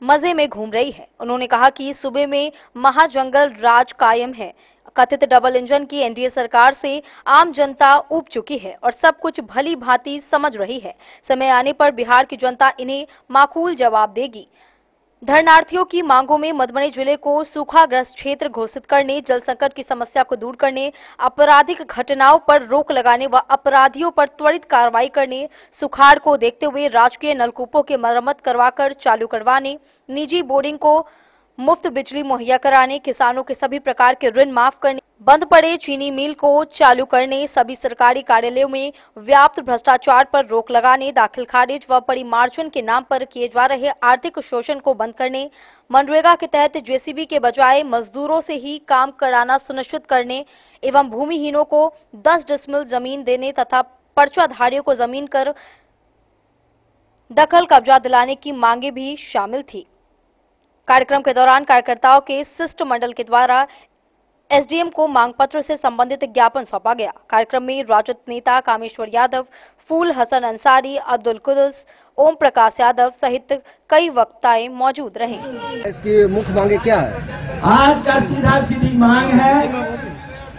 मजे में घूम रही है। उन्होंने कहा कि सूबे में महाजंगल राज कायम है। कथित डबल इंजन की एनडीए सरकार से आम जनता ऊब चुकी है और सब कुछ भली भांति समझ रही है। समय आने पर बिहार की जनता इन्हें माकूल जवाब देगी। धरनार्थियों की मांगों में मधुबनी जिले को सूखाग्रस्त क्षेत्र घोषित करने, जल संकट की समस्या को दूर करने, आपराधिक घटनाओं पर रोक लगाने व अपराधियों पर त्वरित कार्रवाई करने, सुखाड़ को देखते हुए राजकीय नलकूपों की मरम्मत करवाकर चालू करवाने, निजी बोर्डिंग को मुफ्त बिजली मुहैया कराने, किसानों के सभी प्रकार के ऋण माफ करने, बंद पड़े चीनी मिल को चालू करने, सभी सरकारी कार्यालयों में व्याप्त भ्रष्टाचार पर रोक लगाने, दाखिल खारिज व परिमार्जन के नाम पर किए जा रहे आर्थिक शोषण को बंद करने, मनरेगा के तहत जेसीबी के बजाय मजदूरों से ही काम कराना सुनिश्चित करने एवं भूमिहीनों को 10 डिसमिल जमीन देने तथा पर्चाधारियों को जमीन कर दखल कब्जा दिलाने की मांगे भी शामिल थी। कार्यक्रम के दौरान कार्यकर्ताओं के शिष्टमंडल के द्वारा एसडीएम को मांग पत्र से संबंधित ज्ञापन सौंपा गया। कार्यक्रम में राजद नेता कामेश्वर यादव, फूल हसन अंसारी, अब्दुल कुदस, ओम प्रकाश यादव सहित कई वक्ताएं मौजूद रहे। इसकी मुख्य मांगे क्या है? आज का सीधा सीधी मांग है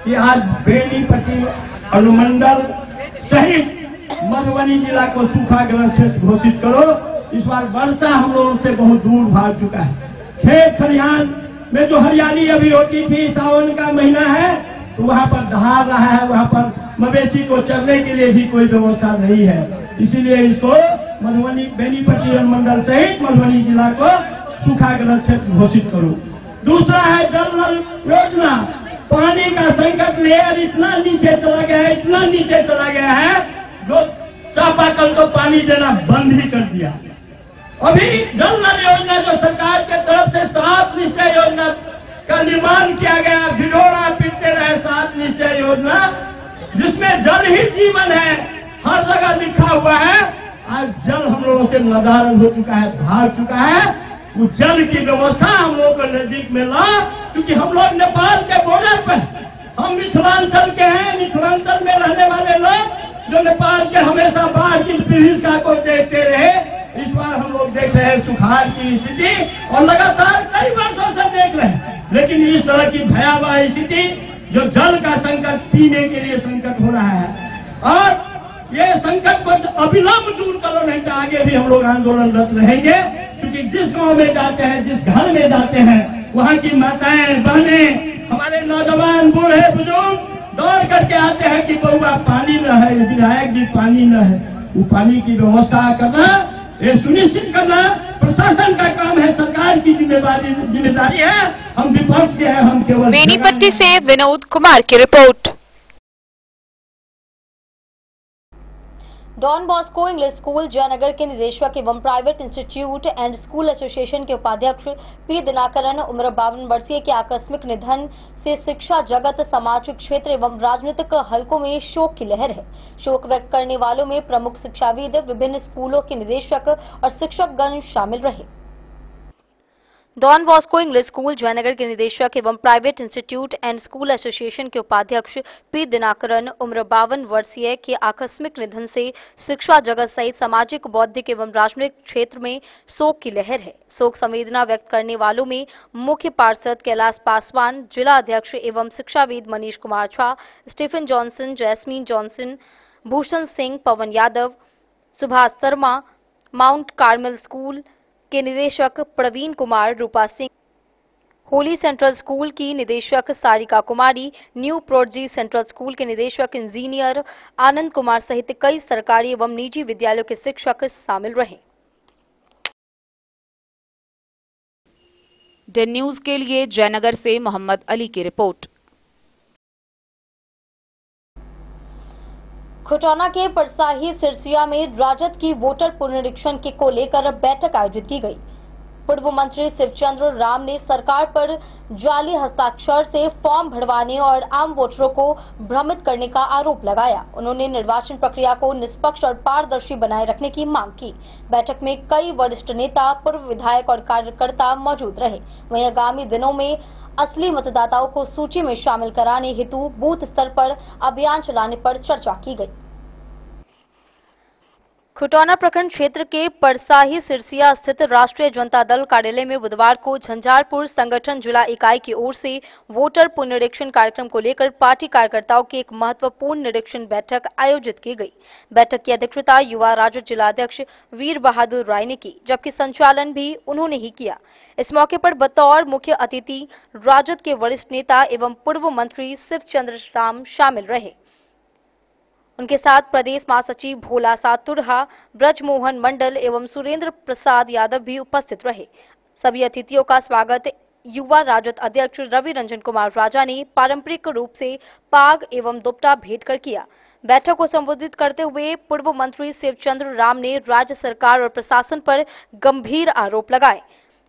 कि आज बेनीपट्टी अनुमंडल सहित मधुबनी जिला को सूखाग्रस्त क्षेत्र घोषित करो। इस बार वर्षा हम लोगों से बहुत दूर भाग चुका है। खेत खलिहान में जो हरियाली अभी होती थी, सावन का महीना है तो वहाँ पर दहाड़ रहा है, वहाँ पर मवेशी को चरने के लिए भी कोई व्यवस्था नहीं है। इसीलिए इसको मधुबनी बेनीपट्टी अनुमंडल सहित मधुबनी जिला को सूखाग्रस्त क्षेत्र घोषित करो। दूसरा है जल नल योजना। पानी का संकट लेयर इतना नीचे चला गया है, इतना नीचे चला गया है, जो चापाकल को पानी देना बंद ही कर दिया। अभी जल नल योजना जो सरकार के तरफ से 7 निश्चय योजना का निर्माण किया गया, भिडोरा पीटते रहे 7 निश्चय योजना, जिसमें जल ही जीवन है, हर जगह लिखा हुआ है। आज जल हम लोगों से नदारद हो चुका है, भाग चुका है। वो जल की व्यवस्था हम लोगों को नजदीक में ला, क्योंकि हम लोग नेपाल के बॉर्डर पर, हम मिथिलांचल के हैं, मिथिलांचल में रहने वाले लोग जो नेपाल के हमेशा बाढ़ की विभीषिका को देखते रहे, इस बार हम लोग देख रहे हैं सुखाड़ की स्थिति और लगातार कई वर्षों से देख रहे हैं। लेकिन इस तरह की भयावह स्थिति जो जल का संकट, पीने के लिए संकट हो रहा है, और ये संकट को अविलंब दूर करो, नहीं तो आगे भी हम लोग आंदोलनरत रहेंगे। क्योंकि जिस गांव में जाते हैं, जिस घर में जाते हैं, वहाँ की माताएं, बहनें, हमारे नौजवान, बूढ़े बुजुर्ग दौड़ करके आते हैं कि बहुआ पानी न है, विधायक जी पानी न है। वो पानी की व्यवस्था करना, ये सुनिश्चित करना प्रशासन का काम है, सरकार की जिम्मेदारी है। हम विपक्ष के हैं, हम केवल। बेनीपट्टी से विनोद कुमार की रिपोर्ट। Don Bosco English school Jaynagar के निदेशक एवं private institute and school association के उपाध्यक्ष पी दिनाकरन उम्र 52 वर्षीय के आकस्मिक निधन से शिक्षा जगत, सामाजिक क्षेत्र एवं राजनीतिक हलकों में शोक की लहर है। शोक व्यक्त करने वालों में प्रमुख शिक्षाविद, विभिन्न स्कूलों के निदेशक और शिक्षकगण शामिल रहे। Don Bosco English school Jaynagar के निदेशक एवं private institute and school association के उपाध्यक्ष पी दिनाकरन उम्र 52 वर्षीय के आकस्मिक निधन से शिक्षा जगत सहित सामाजिक, बौद्धिक एवं राजनीतिक क्षेत्र में शोक की लहर है। शोक संवेदना व्यक्त करने वालों में मुख्य पार्षद कैलाश पासवान, जिला अध्यक्ष एवं शिक्षाविद Manish Kumar Jha, Stephen Johnson, Jasmine Johnson, Bhushan Singh, Pawan Yadav, Subhash Sharma, Mount Carmel School के निदेशक Praveen Kumar, Rupa Singh, Holy Central School की निदेशक Sarika Kumari, New Prodigy Central School के निदेशक इंजीनियर आनंद कुमार सहित कई सरकारी एवं निजी विद्यालयों के शिक्षक शामिल रहे। डेन न्यूज के लिए जयनगर से मोहम्मद अली की रिपोर्ट। खुटौना के परसाही सिरसिया में राजद की वोटर पुनरीक्षण को लेकर बैठक आयोजित की गई। पूर्व मंत्री शिवचंद्र राम ने सरकार पर जाली हस्ताक्षर से फॉर्म भरवाने और आम वोटरों को भ्रमित करने का आरोप लगाया। उन्होंने निर्वाचन प्रक्रिया को निष्पक्ष और पारदर्शी बनाए रखने की मांग की। बैठक में कई वरिष्ठ नेता, पूर्व विधायक और कार्यकर्ता मौजूद रहे। वहीं आगामी दिनों में असली मतदाताओं को सूची में शामिल कराने हेतु बूथ स्तर पर अभियान चलाने पर चर्चा की गई। खुटौना प्रखंड क्षेत्र के परसाही सिरसिया स्थित राष्ट्रीय जनता दल कार्यालय में बुधवार को झंझारपुर संगठन जिला इकाई की ओर से वोटर पुनरीक्षण कार्यक्रम को लेकर पार्टी कार्यकर्ताओं की एक महत्वपूर्ण निरीक्षण बैठक आयोजित की गई। बैठक की अध्यक्षता युवा राजद जिलाध्यक्ष वीर बहादुर राय ने की, जबकि संचालन भी उन्होंने ही किया। इस मौके पर बतौर मुख्य अतिथि राजद के वरिष्ठ नेता एवं पूर्व मंत्री शिवचंद्र राम शामिल रहे। उनके साथ प्रदेश महासचिव भोला सातुरहा, ब्रजमोहन मंडल एवं सुरेंद्र प्रसाद यादव भी उपस्थित रहे। सभी अतिथियों का स्वागत युवा राजद अध्यक्ष रवि रंजन कुमार राजा ने पारंपरिक रूप से पाग एवं दुपट्टा भेंट कर किया। बैठक को संबोधित करते हुए पूर्व मंत्री शिवचंद्र राम ने राज्य सरकार और प्रशासन पर गंभीर आरोप लगाए।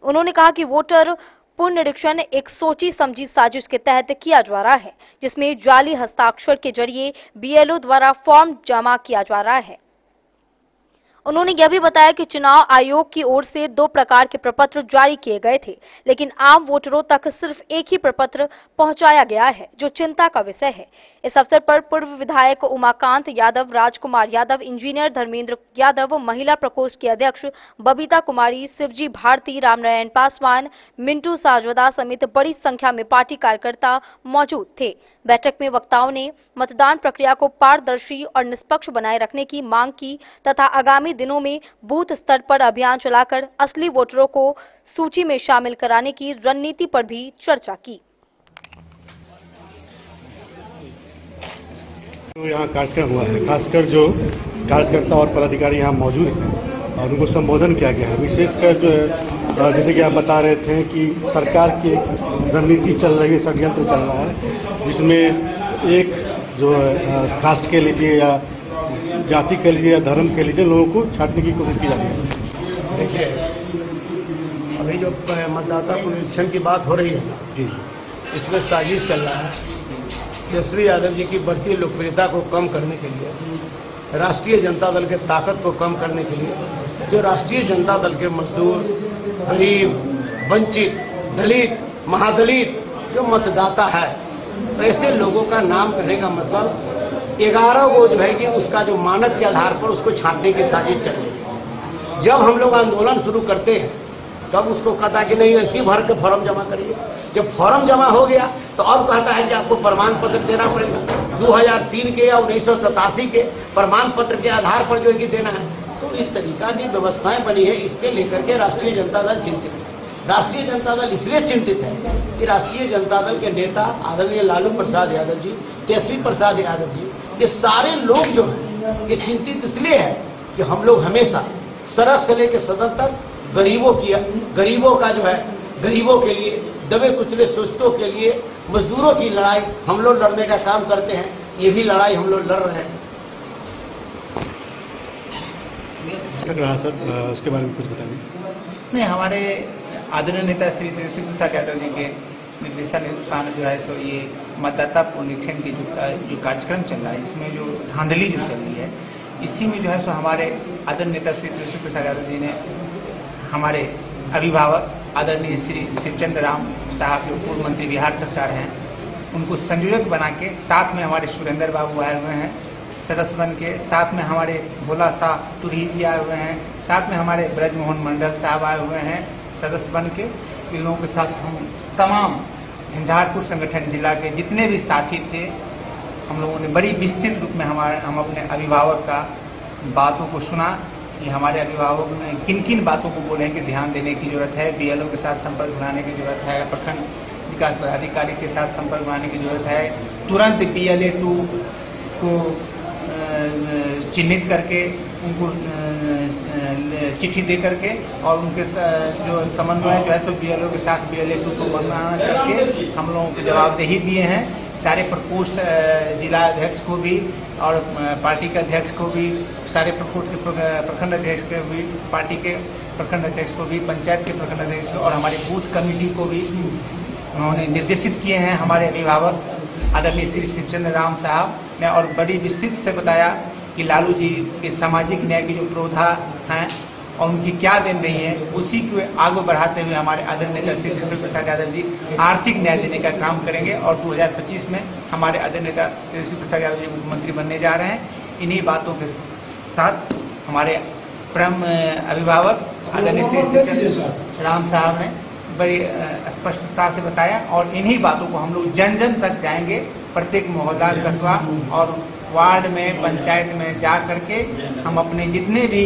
उन्होंने कहा कि वोटर पुनरीक्षण एक सोची समझी साजिश के तहत किया जा रहा है, जिसमें जाली हस्ताक्षर के जरिए बीएलओ द्वारा फॉर्म जमा किया जा रहा है। उन्होंने यह भी बताया कि चुनाव आयोग की ओर से 2 प्रकार के प्रपत्र जारी किए गए थे, लेकिन आम वोटरों तक सिर्फ एक ही प्रपत्र पहुंचाया गया है, जो चिंता का विषय है। इस अवसर पर पूर्व विधायक उमाकांत यादव, राजकुमार यादव, इंजीनियर धर्मेंद्र यादव, महिला प्रकोष्ठ की अध्यक्ष बबीता कुमारी, शिवजी भारती, रामनारायण पासवान, मिंटू साजवदा समेत बड़ी संख्या में पार्टी कार्यकर्ता मौजूद थे। बैठक में वक्ताओं ने मतदान प्रक्रिया को पारदर्शी और निष्पक्ष बनाए रखने की मांग की तथा आगामी दिनों में बूथ स्तर पर अभियान चलाकर असली वोटरों को सूची में शामिल कराने की रणनीति पर भी चर्चा की। तो यहाँ कार्यक्रम हुआ है, खासकर जो कार्यकर्ता और पदाधिकारी यहाँ मौजूद हैं और उनको संबोधन किया गया है। विशेषकर जो है, जैसे कि आप बता रहे थे कि सरकार की एक रणनीति चल रही है, षड्यंत्र चल रहा है, जिसमें एक जो कास्ट के लीजिए या जाति के लिए या धर्म के लिए लोगों को छांटने की कोशिश की जा रही है। देखिए, अभी जो मतदाता पुनरीक्षण की बात हो रही है जी, इसमें साजिश चल रहा है। तेजस्वी यादव जी की बढ़ती लोकप्रियता को कम करने के लिए, राष्ट्रीय जनता दल के ताकत को कम करने के लिए, जो राष्ट्रीय जनता दल के मजदूर, गरीब, वंचित, दलित, महादलित जो मतदाता है, ऐसे लोगों का नाम करने का मतलब 11 वो जो है कि उसका जो मानक के आधार पर उसको छांटने की साजिश चल रही है। जब हम लोग आंदोलन शुरू करते हैं तब उसको कहता कि नहीं ऐसी भर के फॉर्म जमा करिए। जब फॉर्म जमा हो गया तो अब कहता है कि आपको प्रमाण पत्र देना पड़ेगा। 2003 के या 1987 के प्रमाण पत्र के आधार पर जो है कि देना है। तो इस तरीका की व्यवस्थाएं बनी है, इसके लेकर के राष्ट्रीय जनता दल चिंतित है। राष्ट्रीय जनता दल इसलिए चिंतित है कि राष्ट्रीय जनता दल के नेता आदरणीय लालू प्रसाद यादव जी, तेजस्वी प्रसाद यादव जी, ये सारे लोग जो हैं ये चिंतित इसलिए है कि हम लोग हमेशा सड़क से लेकर सदन तक गरीबों का जो है, गरीबों के लिए, दबे कुचले शोषितों के लिए, मजदूरों की लड़ाई हम लोग लड़ने का काम करते हैं। ये भी लड़ाई हम लोग लड़ रहे हैं। सर, उसके बारे में कुछ बताइए। नहीं, हमारे आदरणीय नेता श्री तेजस्वी प्रसाद यादव जी के निर्देशानुसार जो है तो ये मतदाता पुनरीक्षण की जो कार्यक्रम चल रहा है, इसमें जो धांधली जो चल रही है, इसी में जो है सो हमारे आदरणीय नेता श्री तेजस्वी प्रसाद यादव जी ने हमारे अभिभावक आदरणीय श्री शिवचंद्र राम साहब जो पूर्व मंत्री बिहार सरकार हैं, उनको संयोजक बना के, साथ में हमारे सुरेंद्र बाबू आए हुए हैं सदस्य बन के, साथ में हमारे भोला सातुरही जी आए हुए हैं, साथ में हमारे ब्रजमोहन मंडल साहब आए हुए हैं सदस्य बन के। इन लोगों के साथ हम तमाम झंझारपुर संगठन जिला के जितने भी साथी थे, हम लोगों ने बड़ी विस्तृत रूप में हम अपने अभिभावक का बातों को सुना कि हमारे अभिभावक ने किन किन बातों को बोले कि ध्यान देने की जरूरत है, बीएलओ के साथ संपर्क बनाने की जरूरत है, प्रखंड विकास पदाधिकारी के साथ संपर्क बनाने की जरूरत है, तुरंत BLA-2 को चिन्हित करके उनको चिट्ठी दे करके और उनके जो समन्वय जो है तो BLO के साथ BLA-2 को बना करके हम लोगों को जवाबदेही दिए हैं। सारे प्रकोष्ठ जिला अध्यक्ष को भी और पार्टी के अध्यक्ष को भी, सारे प्रकोष्ठ के प्रखंड अध्यक्ष को भी, पार्टी के प्रखंड अध्यक्ष को भी, पंचायत के प्रखंड अध्यक्ष को और हमारी बूथ कमेटी को भी उन्होंने निर्देशित किए हैं। हमारे अभिभावक आदरणीय श्री शिवचंद्र राम साहब ने और बड़ी विस्तृत से बताया कि लालू जी के सामाजिक न्याय की जो प्रावधान हैं और उनकी क्या देन रही है, उसी को आगे बढ़ाते हुए हमारे आदरणीय नेता श्री तेजस्वी प्रसाद यादव जी आर्थिक न्याय देने का काम करेंगे और 2025 में हमारे आदरणीय नेता तेजस्वी प्रसाद यादव जी मुख्यमंत्री बनने जा रहे हैं। इन्हीं बातों के साथ हमारे परम अभिभावक आदरणीय श्री राम साहब ने बड़ी स्पष्टता से बताया और इन्हीं बातों को हम लोग जन जन तक जाएंगे। प्रत्येक मोहल्ला, कस्बा और वार्ड में, पंचायत में जा करके हम अपने जितने भी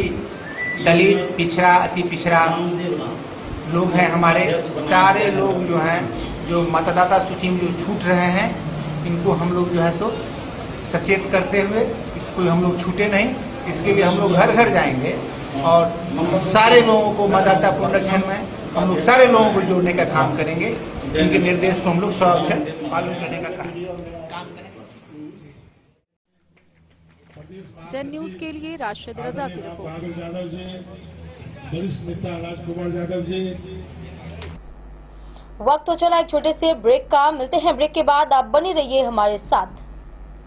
दलित, पिछड़ा, अति पिछड़ा लोग हैं हमारे, सारे लोग जो हैं जो मतदाता सूची में जो छूट रहे हैं, इनको हम लोग जो है सो सचेत करते हुए कोई हम लोग छूटे नहीं, इसके लिए हम लोग घर घर जाएंगे और सारे लोगों को मतदाता पुनरीक्षण में हम लोग सारे लोगों को जोड़ने का काम करेंगे। इनके निर्देश को हम लोग 100% पालन करने का काम करेंगे। दैन न्यूज के लिए राशिद रजा की रिपोर्ट। यादव जी, वरिष्ठ नेता राजकुमार यादव जी। वक्त तो चला एक छोटे से ब्रेक का, मिलते हैं ब्रेक के बाद, आप बने रहिए हमारे साथ।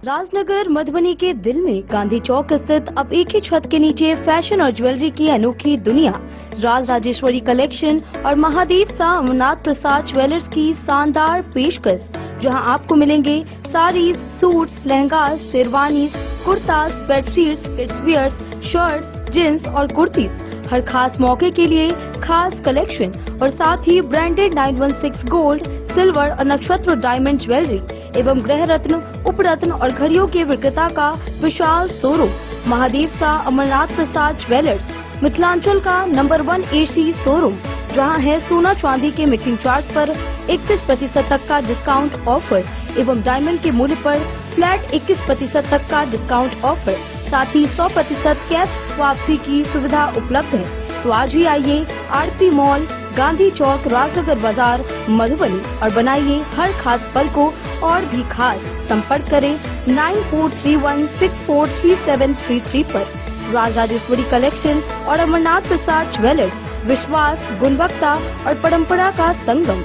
राजनगर मधुबनी के दिल में गांधी चौक स्थित अब एक ही छत के नीचे फैशन और ज्वेलरी की अनोखी दुनिया राज राजेश्वरी कलेक्शन और महादेव शाह अमरनाथ प्रसाद ज्वेलर्स की शानदार पेशकश, जहां आपको मिलेंगे saris, suits, lehengas, sherwanis, kurtas, bedsheets, kids wears, shirts, jeans और कुर्तीज। हर खास मौके के लिए खास कलेक्शन और साथ ही ब्रांडेड 916 गोल्ड, सिल्वर और नक्षत्र डायमंड ज्वेलरी एवं गृह रत्न, उपरत्न और घड़ियों के विक्रेता का विशाल शोरूम महादेव शाह अमरनाथ प्रसाद ज्वेलर्स, मिथिलांचल का नंबर 1 एसी शोरूम, जहां है सोना चांदी के मेकिंग चार्ज पर 31% तक का डिस्काउंट ऑफर एवं डायमंड के मूल्य पर फ्लैट 21% तक का डिस्काउंट ऑफर, साथ ही 100% कैश वापसी की सुविधा उपलब्ध है। तो आज ही आइए आरपी मॉल, गांधी चौक, राजनगर बाजार, मधुबनी और बनाइए हर खास पल को और भी खास। संपर्क करें 9431643733 पर। राज राजेश्वरी कलेक्शन और अमरनाथ प्रसाद ज्वेलर्स, विश्वास, गुणवत्ता और परंपरा का संगम।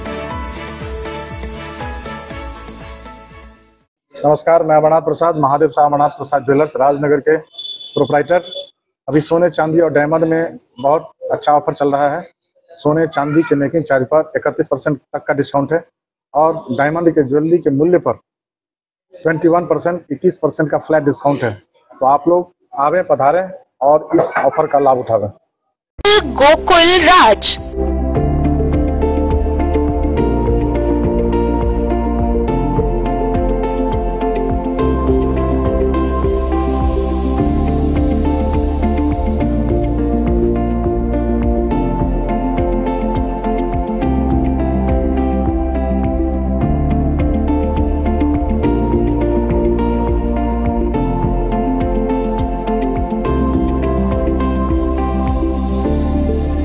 नमस्कार, मैं अमरनाथ प्रसाद, महादेव शाह अमरनाथ प्रसाद ज्वेलर्स राजनगर के प्रोप्राइटर। अभी सोने, चांदी और डायमंड में बहुत अच्छा ऑफर चल रहा है। सोने चांदी के मेकिंग चार्ज पर 31% तक का डिस्काउंट है और डायमंड के ज्वेलरी के मूल्य पर 21%, 21% का फ्लैट डिस्काउंट है। तो आप लोग आवे, पधारें और इस ऑफर का लाभ उठावें। गोकुल राज।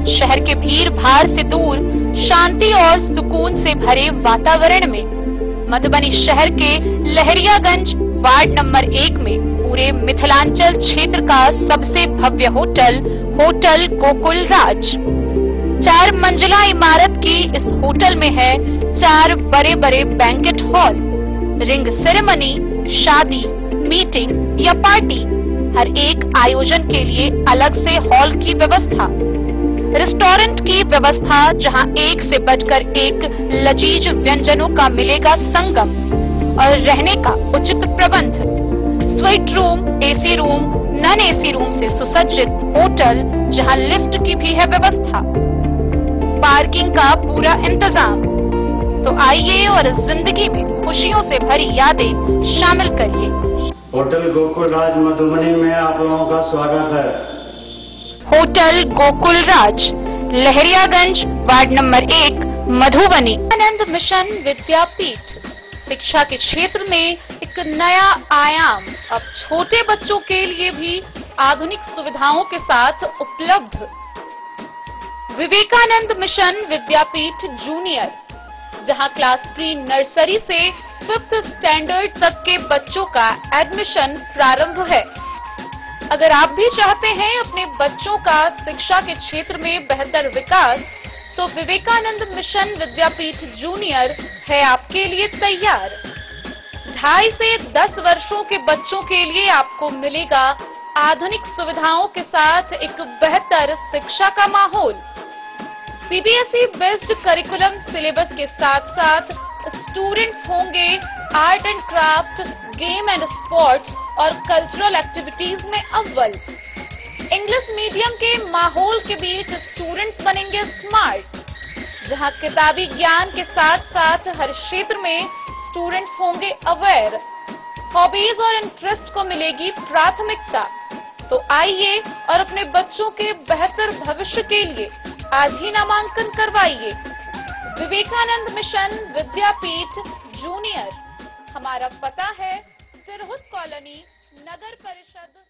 शहर के भीड़ भाड़ से दूर, शांति और सुकून से भरे वातावरण में मधुबनी शहर के लहरियागंज वार्ड नंबर 1 में पूरे मिथिलांचल क्षेत्र का सबसे भव्य होटल, होटल गोकुल राज। 4 मंजिला इमारत की इस होटल में है 4 बड़े बड़े बैंकेट हॉल, रिंग सेरेमनी, शादी, मीटिंग या पार्टी, हर एक आयोजन के लिए अलग से हॉल की व्यवस्था, रेस्टोरेंट की व्यवस्था जहां एक से बढ़कर एक लजीज व्यंजनों का मिलेगा संगम, और रहने का उचित प्रबंध, suite room, AC room, non AC room से सुसज्जित होटल जहां लिफ्ट की भी है व्यवस्था, पार्किंग का पूरा इंतजाम। तो आइए और जिंदगी में खुशियों से भरी यादें शामिल करिए। होटल गोकुल राज मधुबनी में आप लोगों का स्वागत है। होटल गोकुल राज, लहरियागंज वार्ड नंबर 1, मधुबनी। आनंद मिशन विद्यापीठ शिक्षा के क्षेत्र में एक नया आयाम अब छोटे बच्चों के लिए भी आधुनिक सुविधाओं के साथ उपलब्ध। विवेकानंद मिशन विद्यापीठ जूनियर, जहां क्लास प्री नर्सरी से 5th स्टैंडर्ड तक के बच्चों का एडमिशन प्रारंभ है। अगर आप भी चाहते हैं अपने बच्चों का शिक्षा के क्षेत्र में बेहतर विकास, तो विवेकानंद मिशन विद्यापीठ जूनियर है आपके लिए तैयार। 2.5 से 10 वर्षों के बच्चों के लिए आपको मिलेगा आधुनिक सुविधाओं के साथ एक बेहतर शिक्षा का माहौल। सीबीएसई बेस्ड करिकुलम सिलेबस के साथ साथ स्टूडेंट्स होंगे art and craft, game and sports और कल्चरल एक्टिविटीज में अव्वल। इंग्लिश मीडियम के माहौल के बीच स्टूडेंट्स बनेंगे स्मार्ट, जहां किताबी ज्ञान के साथ साथ हर क्षेत्र में स्टूडेंट्स होंगे अवेयर। हॉबीज और इंटरेस्ट को मिलेगी प्राथमिकता। तो आइए और अपने बच्चों के बेहतर भविष्य के लिए आज ही नामांकन करवाइए। विवेकानंद मिशन विद्यापीठ जूनियर। हमारा पता है सिरहुत कॉलोनी, नगर परिषद।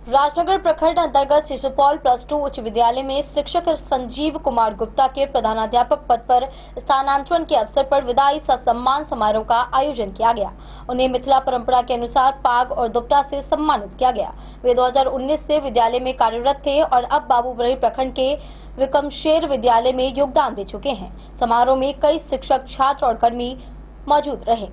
राजनगर प्रखंड अंतर्गत शिशुपाल +2 उच्च विद्यालय में शिक्षक संजीव कुमार गुप्ता के प्रधानाध्यापक पद पर स्थानांतरण के अवसर पर विदाई सम्मान समारोह का आयोजन किया गया। उन्हें मिथिला परंपरा के अनुसार पाग और दुपट्टा से सम्मानित किया गया। वे 2019 से विद्यालय में कार्यरत थे और अब बाबूबरही प्रखंड के विकमशेर विद्यालय में योगदान दे चुके हैं। समारोह में कई शिक्षक, छात्र और कर्मी मौजूद रहे।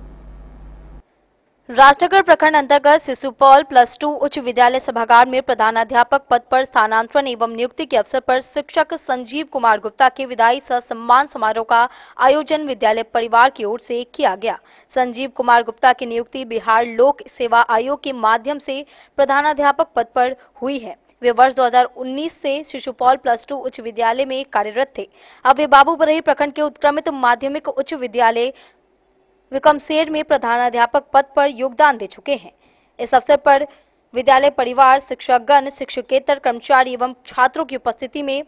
राजनगर प्रखंड अंतर्गत शिशुपाल +2 उच्च विद्यालय सभागार में प्रधानाध्यापक पद पर स्थानांतरण एवं नियुक्ति के अवसर पर शिक्षक संजीव कुमार गुप्ता के विदाई सम्मान समारोह का आयोजन विद्यालय परिवार की ओर से किया गया। संजीव कुमार गुप्ता की नियुक्ति बिहार लोक सेवा आयोग के माध्यम से प्रधानाध्यापक पद पर हुई है। वे वर्ष 2019 से शिशुपाल +2 उच्च विद्यालय में कार्यरत थे। अब वे बाबूबरही प्रखंड के उत्क्रमित माध्यमिक उच्च विद्यालय विकमशेर में प्रधानाध्यापक पद पर योगदान दे चुके हैं। इस अवसर पर विद्यालय परिवार, शिक्षकगण, शिक्षकेतर कर्मचारी एवं छात्रों की उपस्थिति में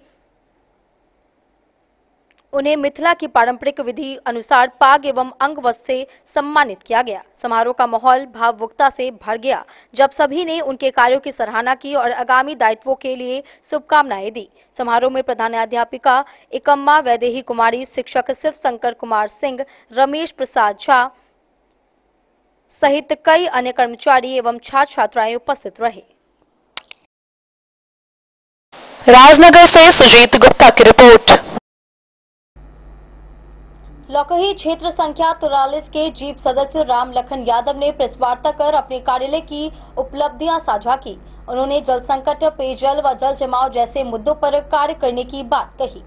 उन्हें मिथिला की पारंपरिक विधि अनुसार पाग एवं अंग वस्त्र से सम्मानित किया गया। समारोह का माहौल भावुकता से भर गया जब सभी ने उनके कार्यों की सराहना की और आगामी दायित्वों के लिए शुभकामनाएं दी। समारोह में प्रधानाध्यापिका एकम्मा वैदेही कुमारी, शिक्षक शिव शंकर कुमार सिंह, रमेश प्रसाद झा सहित कई अन्य कर्मचारी एवं छात्र छात्राएं उपस्थित रहे। राजनगर से सुजीत गुप्ता की रिपोर्ट। लौकही क्षेत्र संख्या 43 के जीप सदस्य राम लखन यादव ने प्रेस वार्ता कर अपने कार्यालय की उपलब्धियां साझा की। उन्होंने जल संकट, पेयजल व जल जमाव जैसे मुद्दों पर कार्य करने की बात कही।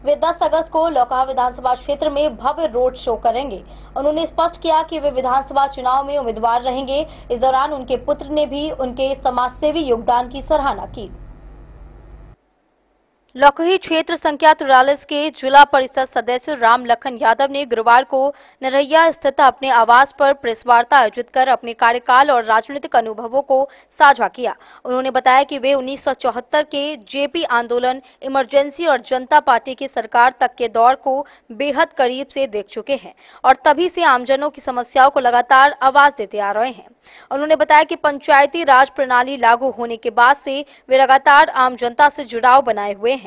वे 10 अगस्त को लौकहा विधानसभा क्षेत्र में भव्य रोड शो करेंगे। उन्होंने स्पष्ट किया कि वे विधानसभा चुनाव में उम्मीदवार रहेंगे। इस दौरान उनके पुत्र ने भी उनके समाजसेवी योगदान की सराहना की। लौकही क्षेत्र संख्या 43 के जिला परिषद सदस्य राम लखन यादव ने गुरुवार को नरैया स्थित अपने आवास पर प्रेस वार्ता आयोजित कर अपने कार्यकाल और राजनीतिक अनुभवों को साझा किया। उन्होंने बताया कि वे 1974 के जेपी आंदोलन, इमरजेंसी और जनता पार्टी की सरकार तक के दौर को बेहद करीब से देख चुके हैं और तभी से आमजनों की समस्याओं को लगातार आवाज देते आ रहे हैं। उन्होंने बताया कि पंचायती राज प्रणाली लागू होने के बाद से वे लगातार आम जनता से जुड़ाव बनाए हुए हैं।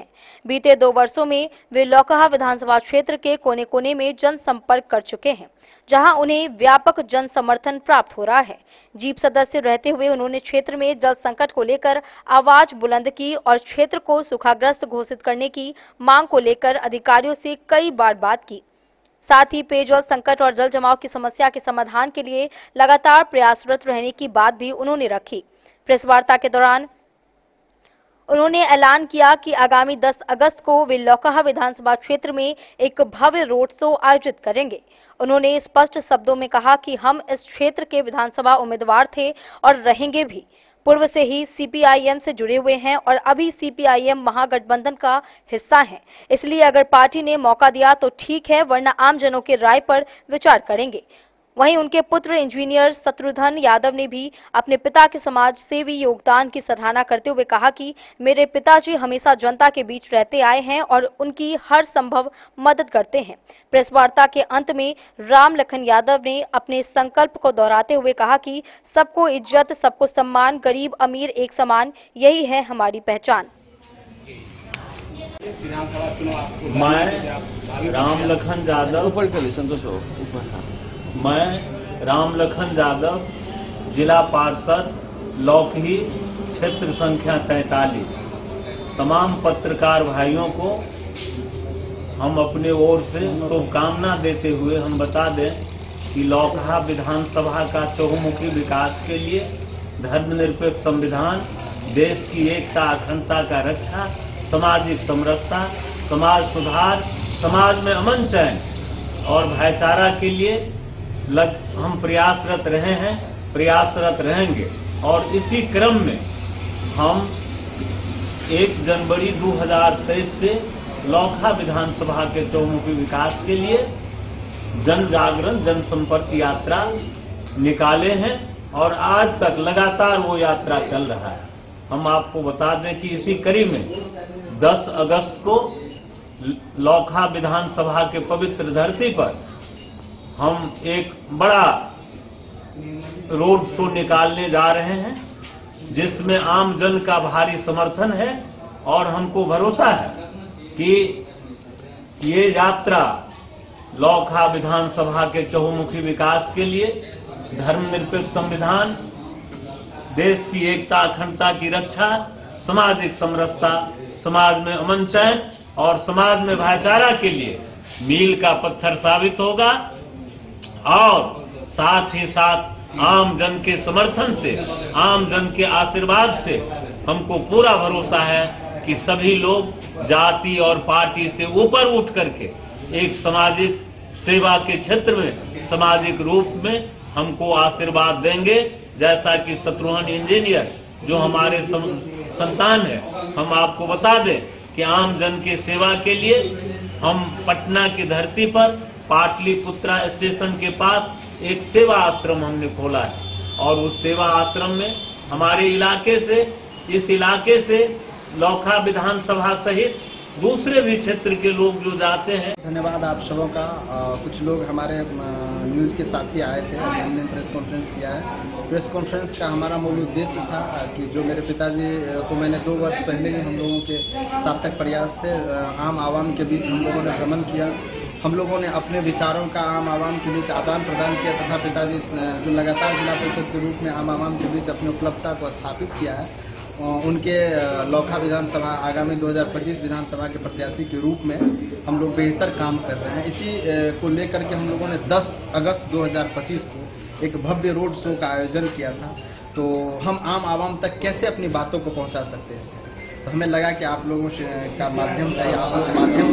बीते 2 वर्षों में वे लौकहा विधानसभा क्षेत्र के कोने कोने में जनसंपर्क कर चुके हैं, जहां उन्हें व्यापक जन समर्थन प्राप्त हो रहा है। जीप सदस्य रहते हुए उन्होंने क्षेत्र में जल संकट को लेकर आवाज बुलंद की और क्षेत्र को सूखाग्रस्त घोषित करने की मांग को लेकर अधिकारियों से कई बार बात की। साथ ही पेयजल संकट और जल जमाव की समस्या के समाधान के लिए लगातार प्रयासरत रहने की बात भी उन्होंने रखी। प्रेस वार्ता के दौरान उन्होंने ऐलान किया कि आगामी 10 अगस्त को वे लौकहा विधानसभा क्षेत्र में एक भव्य रोड शो आयोजित करेंगे। उन्होंने स्पष्ट शब्दों में कहा कि हम इस क्षेत्र के विधानसभा उम्मीदवार थे और रहेंगे भी। पूर्व से ही सीपीआईएम से जुड़े हुए हैं और अभी सीपीआईएम महागठबंधन का हिस्सा है। इसलिए अगर पार्टी ने मौका दिया तो ठीक है, वरना आमजनों के राय पर विचार करेंगे। वहीं उनके पुत्र इंजीनियर शत्रुघ्न यादव ने भी अपने पिता के समाज सेवी योगदान की सराहना करते हुए कहा कि मेरे पिताजी हमेशा जनता के बीच रहते आए हैं और उनकी हर संभव मदद करते हैं। प्रेस वार्ता के अंत में राम लखन यादव ने अपने संकल्प को दोहराते हुए कहा कि सबको इज्जत, सबको सम्मान, गरीब अमीर एक समान, यही है हमारी पहचान। मैं राम लखन यादव जिला पार्षद लौकही क्षेत्र संख्या 43 तमाम पत्रकार भाइयों को हम अपने ओर से शुभकामना देते हुए हम बता दें कि लौकहा विधानसभा का चहुमुखी विकास के लिए धर्मनिरपेक्ष संविधान, देश की एकता अखंडता का रक्षा, सामाजिक समरसता, समाज सुधार, समाज में अमन चैन और भाईचारा के लिए हम प्रयासरत रहे हैं, प्रयासरत रहेंगे और इसी क्रम में हम 1 जनवरी 2023 से लौखा विधानसभा के चौमुखी विकास के लिए जन जागरण जनसंपर्क यात्रा निकाले हैं और आज तक लगातार वो यात्रा चल रहा है। हम आपको बता दें कि इसी कड़ी में 10 अगस्त को लौखा विधानसभा के पवित्र धरती पर हम एक बड़ा रोड शो निकालने जा रहे हैं, जिसमें आम जन का भारी समर्थन है और हमको भरोसा है कि ये यात्रा लौखा विधानसभा के चहुमुखी विकास के लिए, धर्मनिरपेक्ष संविधान, देश की एकता अखंडता की रक्षा, सामाजिक समरसता, समाज में अमन चैन और समाज में भाईचारा के लिए मील का पत्थर साबित होगा। और साथ ही साथ आम जन के समर्थन से, आम जन के आशीर्वाद से हमको पूरा भरोसा है कि सभी लोग जाति और पार्टी से ऊपर उठ करके एक सामाजिक सेवा के क्षेत्र में, सामाजिक रूप में हमको आशीर्वाद देंगे। जैसा कि शत्रुघ्न इंजीनियर जो हमारे संतान है, हम आपको बता दें कि आम जन के सेवा के लिए हम पटना की धरती पर पाटलिपुत्रा स्टेशन के पास एक सेवा आश्रम हमने खोला है और उस सेवा आश्रम में हमारे इलाके से, इस इलाके से लौखा विधानसभा सहित दूसरे भी क्षेत्र के लोग जो जाते हैं। धन्यवाद आप सबों का। कुछ लोग हमारे न्यूज़ के साथी आए थे, हमने प्रेस कॉन्फ्रेंस किया है। प्रेस कॉन्फ्रेंस का हमारा मूल उद्देश्य था कि जो मेरे पिताजी को मैंने 2 वर्ष पहले ही हम लोगों के सार्थक प्रयास से आम आवाम के बीच हम लोगों ने भ्रमण किया। हम लोगों ने अपने विचारों का आम आवाम के बीच आदान प्रदान किया तथा पिताजी जो लगातार जिला परिषद के रूप में आम आवाम के बीच अपनी उपलब्धता को स्थापित किया है, उनके लौखा विधानसभा आगामी 2025 विधानसभा के प्रत्याशी के रूप में हम लोग बेहतर काम कर रहे हैं। इसी को लेकर के हम लोगों ने 10 अगस्त 2025 को एक भव्य रोड शो का आयोजन किया था। तो हम आम आवाम तक कैसे अपनी बातों को पहुंचा सकते हैं, तो हमें लगा कि आप लोगों का माध्यम चाहिए, आप लोग माध्यम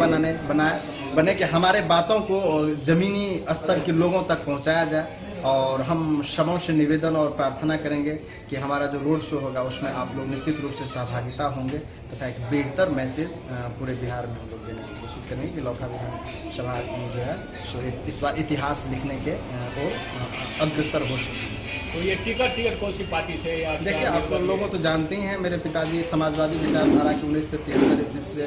बने कि हमारे बातों को जमीनी स्तर के लोगों तक पहुंचाया जाए। और हम सबों से निवेदन और प्रार्थना करेंगे कि हमारा जो रोड शो होगा उसमें आप लोग निश्चित रूप से सहभागिता होंगे तथा एक बेहतर मैसेज पूरे बिहार में हम लोग देने की कोशिश करेंगे कि लौखा विधानसभा जो है सो इस बार इतिहास लिखने के और अग्रसर हो सके। तो ये टिकट कौन सी पार्टी से? देखिए आप लोगों तो जानते ही हैं, मेरे पिताजी समाजवादी विचारधारा के 1973 से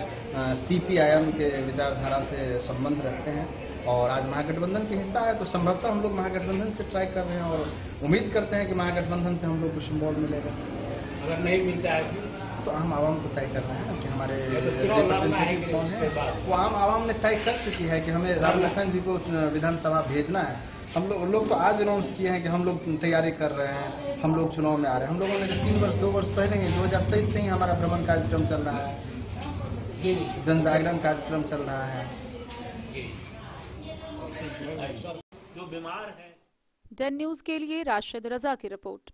CPIM के विचारधारा से संबंध रखते हैं और आज महागठबंधन के हिस्सा है। तो संभवतः हम लोग महागठबंधन से ट्राई कर रहे हैं और उम्मीद करते हैं कि महागठबंधन से हम लोग को सिंबल मिलेगा। अगर नहीं मिलता है तो हम आवाम को तय कर रहे हैं कि हमारे रिप्रेजेंटेटिव कौन है। वो आवाम ने तय कर चुकी है कि हमें रामलखन जी को विधानसभा भेजना है। हम लोग तो आज अनाउंस किए हैं कि हम लोग तैयारी कर रहे हैं, हम लोग चुनाव में आ रहे हैं। हम लोगों ने 2 वर्ष पहले ही 2023 से ही हमारा भ्रमण कार्यक्रम चल रहा है, जन जागरण कार्यक्रम चल रहा है। जो बीमार है। डन न्यूज के लिए राशिद रजा की रिपोर्ट।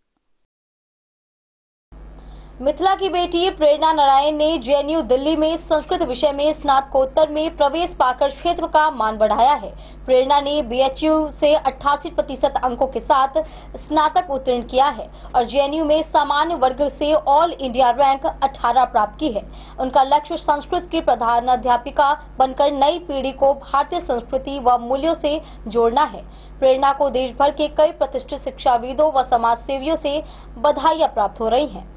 मिथिला की बेटी प्रेरणा नारायण ने JNU दिल्ली में संस्कृत विषय में स्नातकोत्तर में प्रवेश पाकर क्षेत्र का मान बढ़ाया है। प्रेरणा ने BHU से 88% अंकों के साथ स्नातक उत्तीर्ण किया है और JNU में सामान्य वर्ग से ऑल इंडिया रैंक 18 प्राप्त की है। उनका लक्ष्य संस्कृत की प्रधानाध्यापिका बनकर नई पीढ़ी को भारतीय संस्कृति व मूल्यों से जोड़ना है। प्रेरणा को देश भर के कई प्रतिष्ठित शिक्षाविदों व समाज सेवियों से बधाइयां प्राप्त हो रही हैं।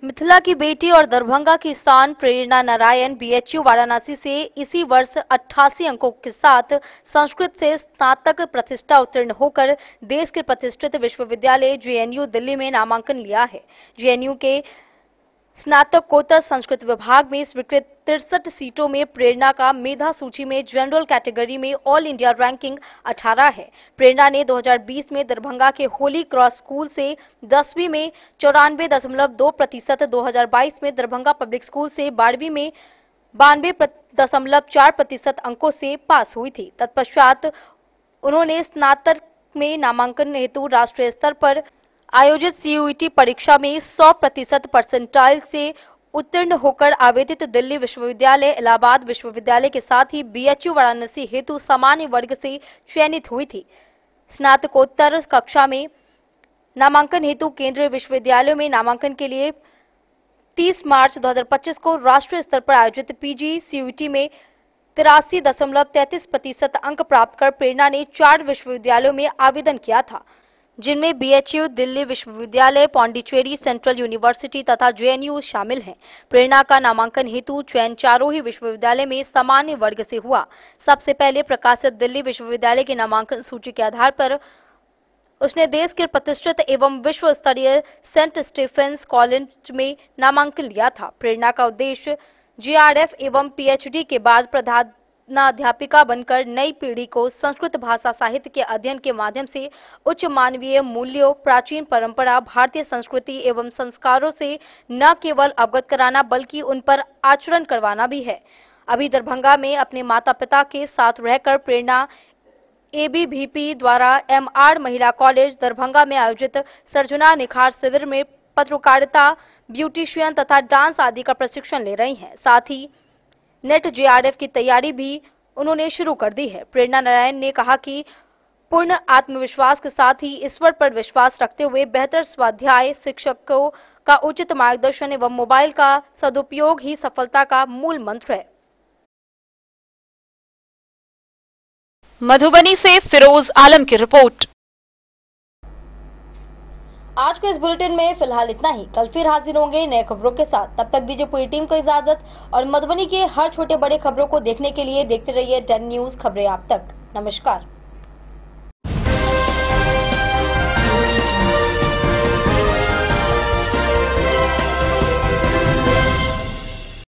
मिथिला की बेटी और दरभंगा की शान प्रेरणा नारायण BHU वाराणसी से इसी वर्ष 88 अंकों के साथ संस्कृत से स्नातक प्रतिष्ठा उत्तीर्ण होकर देश के प्रतिष्ठित विश्वविद्यालय JNU दिल्ली में नामांकन लिया है। JNU के स्नातकोत्तर संस्कृत विभाग में स्वीकृत 63 सीटों में प्रेरणा का मेधा सूची में जनरल कैटेगरी में ऑल इंडिया रैंकिंग 18 है। प्रेरणा ने 2020 में दरभंगा के होली क्रॉस स्कूल से 10वीं में 94.2%, 2022 में दरभंगा पब्लिक स्कूल से 12वीं में 92.4% अंकों से पास हुई थी। तत्पश्चात उन्होंने स्नातक में नामांकन हेतु राष्ट्रीय स्तर पर आयोजित CUET परीक्षा में 100% परसेंटाइल से उत्तीर्ण होकर आवेदित दिल्ली विश्वविद्यालय, इलाहाबाद विश्वविद्यालय के साथ ही BHU वाराणसी हेतु सामान्य वर्ग से चयनित हुई थी। स्नातकोत्तर कक्षा में नामांकन हेतु केंद्रीय विश्वविद्यालयों में नामांकन के लिए 30 मार्च 2025 को राष्ट्रीय स्तर पर आयोजित पीजी सीयूईटी में 83.33% अंक प्राप्त कर प्रेरणा ने 4 विश्वविद्यालयों में आवेदन किया था, जिनमें बीएचयू, दिल्ली विश्वविद्यालय, पौंडीचेरी सेंट्रल यूनिवर्सिटी तथा जेएनयू शामिल हैं। प्रेरणा का नामांकन हेतु चयन चारों ही विश्वविद्यालय में सामान्य वर्ग से हुआ। सबसे पहले प्रकाशित दिल्ली विश्वविद्यालय की नामांकन सूची के आधार पर उसने देश के प्रतिष्ठित एवं विश्व स्तरीय सेंट स्टीफेंस कॉलेज में नामांकन लिया था। प्रेरणा का उद्देश्य जीआरएफ एवं पीएचडी के बाद प्रधानाध्यापिका बनकर नई पीढ़ी को संस्कृत भाषा साहित्य के अध्ययन के माध्यम से उच्च मानवीय मूल्यों, प्राचीन परंपरा, भारतीय संस्कृति एवं संस्कारों से न केवल अवगत कराना बल्कि उन पर आचरण करवाना भी है। अभी दरभंगा में अपने माता पिता के साथ रहकर प्रेरणा एबीवीपी द्वारा एमआर महिला कॉलेज दरभंगा में आयोजित सर्जना निखार शिविर में पत्रकारिता, ब्यूटिशियन तथा डांस आदि का प्रशिक्षण ले रही हैं। साथ ही नेट जेआरएफ की तैयारी भी उन्होंने शुरू कर दी है। प्रेरणा नारायण ने कहा कि पूर्ण आत्मविश्वास के साथ ही ईश्वर पर विश्वास रखते हुए बेहतर स्वाध्याय, शिक्षकों का उचित मार्गदर्शन एवं मोबाइल का सदुपयोग ही सफलता का मूल मंत्र है। मधुबनी से फिरोज आलम की रिपोर्ट। आज के इस बुलेटिन में फिलहाल इतना ही। कल फिर हाजिर होंगे नए खबरों के साथ। तब तक दीजिए पूरी टीम को इजाजत और मधुबनी के हर छोटे बड़े खबरों को देखने के लिए देखते रहिए 10 न्यूज खबरें आप तक। नमस्कार।